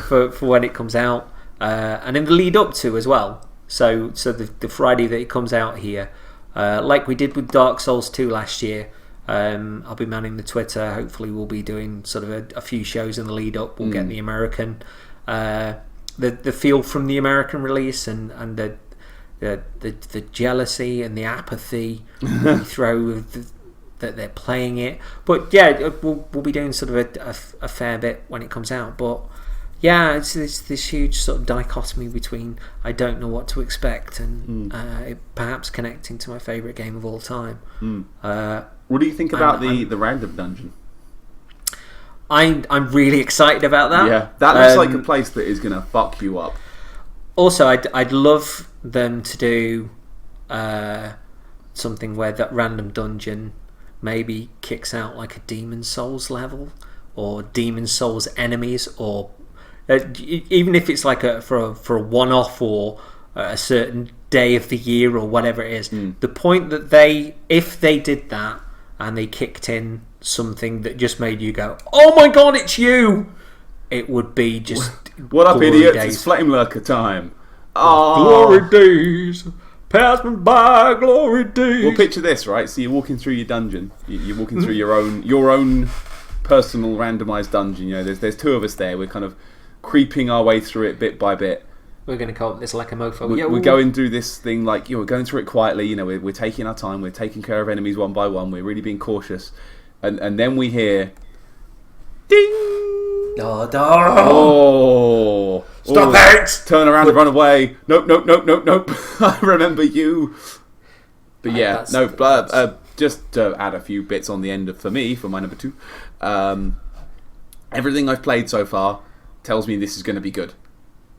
for when it comes out, and in the lead up to as well. So the Friday that it comes out here, like we did with Dark Souls 2 last year, I'll be manning the Twitter. Hopefully we'll be doing sort of a few shows in the lead up. We'll get the American, the feel from the American release, and the jealousy and the apathy we throw that they're playing it. But yeah, we'll be doing sort of a fair bit when it comes out. But yeah, it's this huge sort of dichotomy between I don't know what to expect and it perhaps connecting to my favourite game of all time. What do you think about the random dungeon? I'm really excited about that. Yeah, that looks like a place that is going to fuck you up. Also, I'd love them to do something where that random dungeon maybe kicks out like a Demon Souls level, or Demon Souls enemies, or even if it's like for a one-off or a certain day of the year or whatever it is. The point that if they did that and they kicked in something that just made you go, "Oh my god, it's you!" It would be just what up, idiots? Days. It's Flame Lurker time. Glory days, pass me by, glory days. Well, picture this, right? So you're walking through your dungeon. You're walking through your own personal randomized dungeon. You know, there's two of us there. We're kind of creeping our way through it bit by bit. We're going to call this like a mofo. We're going through this thing like, we're going through it quietly. You know, we're taking our time. We're taking care of enemies one by one. We're really being cautious. And then we hear, ding! Oh! Stop it! Turn around and run away. Nope. I remember you. But yeah, just to add a few bits on the end for my number 2. Everything I've played so far tells me this is going to be good.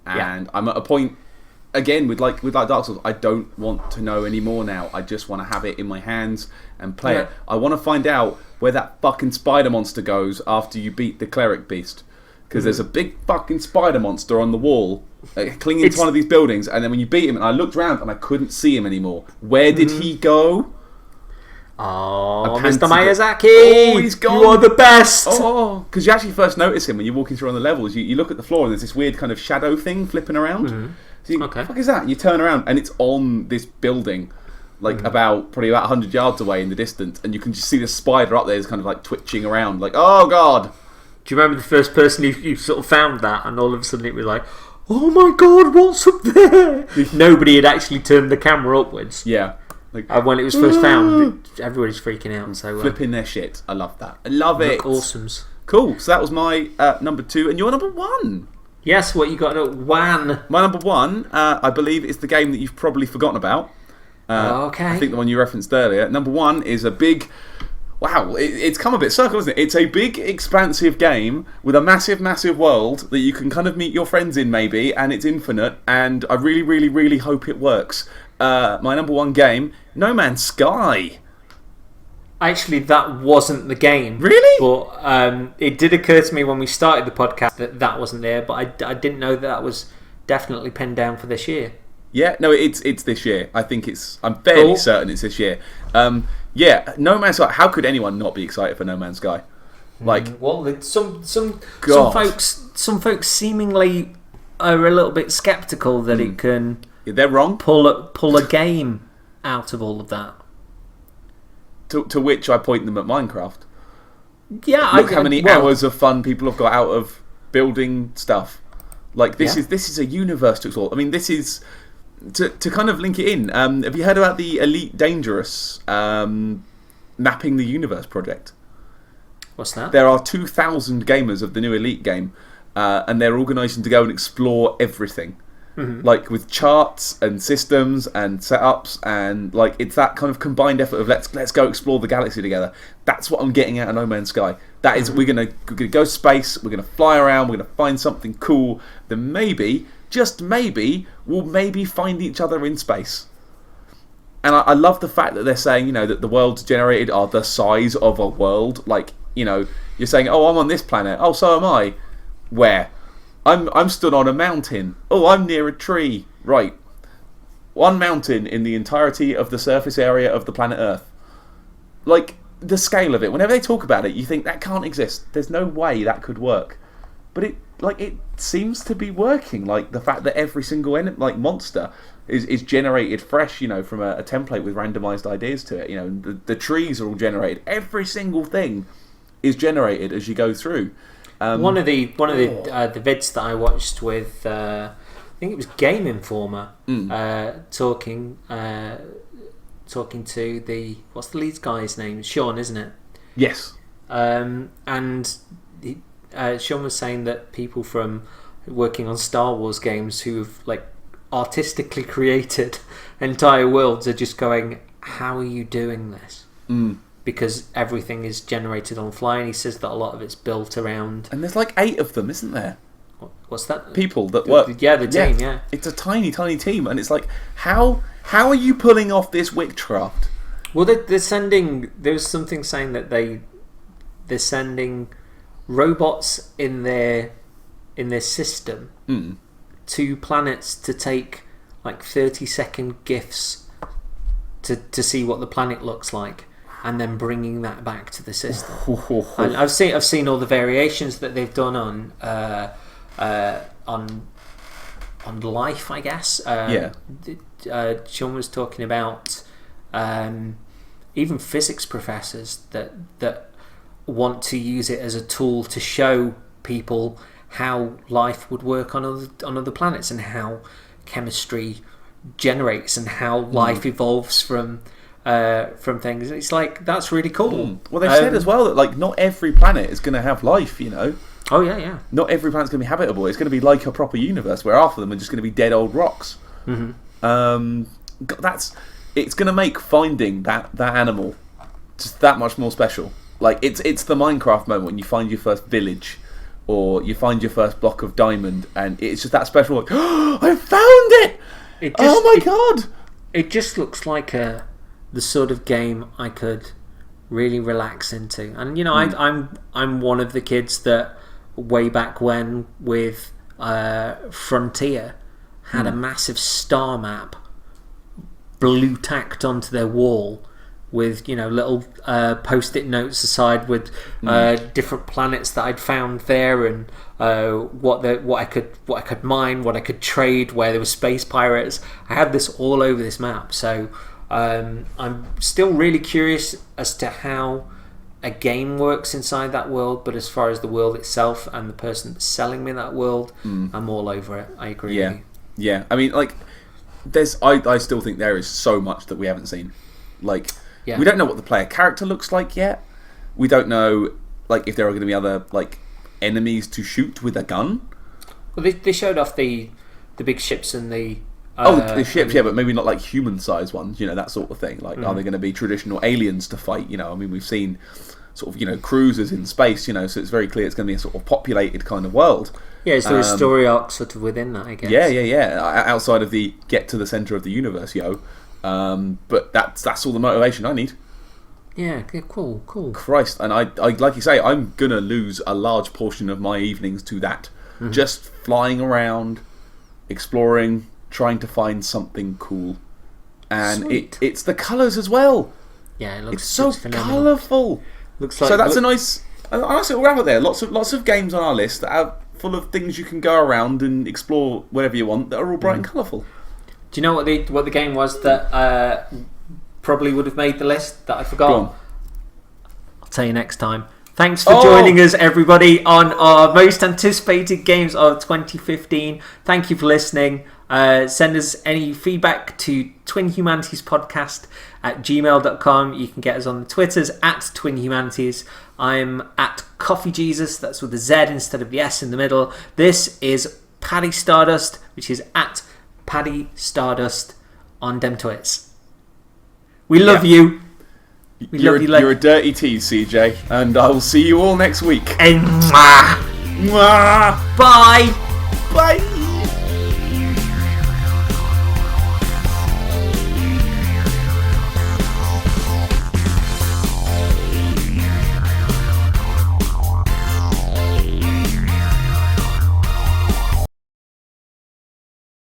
And I'm at a point, again, with like Dark Souls, I don't want to know anymore now. I just want to have it in my hands and play it. I want to find out where that fucking spider monster goes after you beat the cleric beast. Because there's a big fucking spider monster on the wall, clinging to one of these buildings, and then when you beat him, and I looked around and I couldn't see him anymore. Where did he go? Oh, Mr. Miyazaki! Oh, he's gone! You are the best! Oh, because you actually first notice him when you're walking through on the levels. You look at the floor and there's this weird kind of shadow thing flipping around. So you, what the fuck is that? And you turn around and it's on this building, like probably about 100 yards away in the distance, and you can just see the spider up there is kind of like twitching around, like, oh god! Do you remember the first person you sort of found that, and all of a sudden it was like, oh my god, what's up there? Nobody had actually turned the camera upwards. Yeah. Like, when it was first found, everybody's freaking out. So flipping their shit. I love that. I love it. Awesomes. Cool. So that was my number 2, and your number 1. Yes, what you got at 1? My number 1, I believe, is the game that you've probably forgotten about. Okay. I think the one you referenced earlier. Number 1 is a big... Wow, it's come a bit circle, isn't it? It's a big, expansive game with a massive, massive world that you can kind of meet your friends in, maybe, and it's infinite, and I really, really, really hope it works. My number 1 game, No Man's Sky. Actually, that wasn't the game. Really? But it did occur to me when we started the podcast that wasn't there, but I didn't know that was definitely pinned down for this year. Yeah, no, it's this year. I think I'm fairly certain it's this year. Yeah, No Man's Sky. How could anyone not be excited for No Man's Sky? Like, well, some folks seemingly are a little bit skeptical that it can. Yeah, they're wrong. Pull a game out of all of that. To which I point them at Minecraft. Yeah, look how many hours of fun people have got out of building stuff. Like this is a universe to explore. I mean, this is. To kind of link it in, have you heard about the Elite Dangerous Mapping the Universe project? What's that? There are 2,000 gamers of the new Elite game, and they're organising to go and explore everything. Like with charts and systems and setups, and like it's that kind of combined effort of let's go explore the galaxy together. That's what I'm getting at No Man's Sky. That is, we're gonna go to space, we're gonna fly around, we're gonna find something cool. Then maybe, just maybe, we'll maybe find each other in space. And I love the fact that they're saying, that the worlds generated are the size of a world. Like, you're saying, oh, I'm on this planet. Oh, so am I. Where? I'm stood on a mountain. Oh, I'm near a tree. Right. One mountain in the entirety of the surface area of the planet Earth. Like, the scale of it. Whenever they talk about it, you think that can't exist. There's no way that could work. But it seems to be working. Like, the fact that every single monster is generated fresh, from a template with randomized ideas to it. The trees are all generated. Every single thing is generated as you go through. One of the vids that I watched with I think it was Game Informer talking to what's the lead guy's name? Sean, isn't it? Yes. And Sean was saying that people from working on Star Wars games who have artistically created entire worlds are just going, how are you doing this? Because everything is generated on fly, and he says that a lot of it's built around. And there's 8 of them, isn't there? What's that? People that work. Yeah, the team. Yeah, it's a tiny, tiny team, and it's like, how are you pulling off this witchcraft? Well, they're sending. There was something saying that they're sending robots in their system to planets to take like 30-second GIFs to see what the planet looks like, and then bringing that back to the system. And I've seen all the variations that they've done on life, I guess. Sean was talking about even physics professors that want to use it as a tool to show people how life would work on other planets, and how chemistry generates, and how life evolves from things. It's like, that's really cool. Well, they've said as well that like not every planet is going to have life, you know. Oh yeah. Not every planet's going to be habitable. It's going to be like a proper universe where half of them are just going to be dead old rocks. It's going to make finding that animal just that much more special. Like it's the Minecraft moment when you find your first village, or you find your first block of diamond, and it's just that special. Like, oh, I found it! Oh my god! It just looks like the sort of game I could really relax into. And you know, I'm one of the kids that way back when with Frontier had a massive star map blue tacked onto their wall, with, you know, little post-it notes aside with different planets that I'd found there, and what I could mine, what I could trade, where there were space pirates. I had this all over this map, so I'm still really curious as to how a game works inside that world. But as far as the world itself and the person that's selling me that world, I'm all over it. I agree with you. Yeah, I mean, like, I still think there is so much that we haven't seen. Like, we don't know what the player character looks like yet. We don't know, like, if there are going to be other, like, enemies to shoot with a gun. Well, they showed off the big ships and the... the ships, but maybe not, like, human-sized ones, you know, that sort of thing. Like, are they going to be traditional aliens to fight? You know, I mean, we've seen sort of, you know, cruisers in space, you know, so it's very clear it's going to be a sort of populated kind of world. Yeah, is there a story arc sort of within that, I guess? Yeah. Outside of the get to the centre of the universe, but that's all the motivation I need. Yeah, cool. Christ, and I like you say, I'm gonna lose a large portion of my evenings to that. Just flying around, exploring, trying to find something cool, and it's the colours as well. Yeah, it's so colourful. Looks like so. That's a nice little wrap up there. Lots of games on our list that are full of things you can go around and explore wherever you want that are all bright and colourful. Do you know what the game was that probably would have made the list that I forgot? I'll tell you next time. Thanks for joining us, everybody, on our most anticipated games of 2015. Thank you for listening. Send us any feedback to twinhumanitiespodcast@gmail.com. You can get us on the Twitters @twinhumanities. I'm at CoffeeJesus, that's with a Z instead of the S in the middle. This is Paddy Stardust, which is at Paddy Stardust on dem twits. We love you. You're a dirty tease, CJ, and I will see you all next week. And mwah. Mwah. Bye. Bye.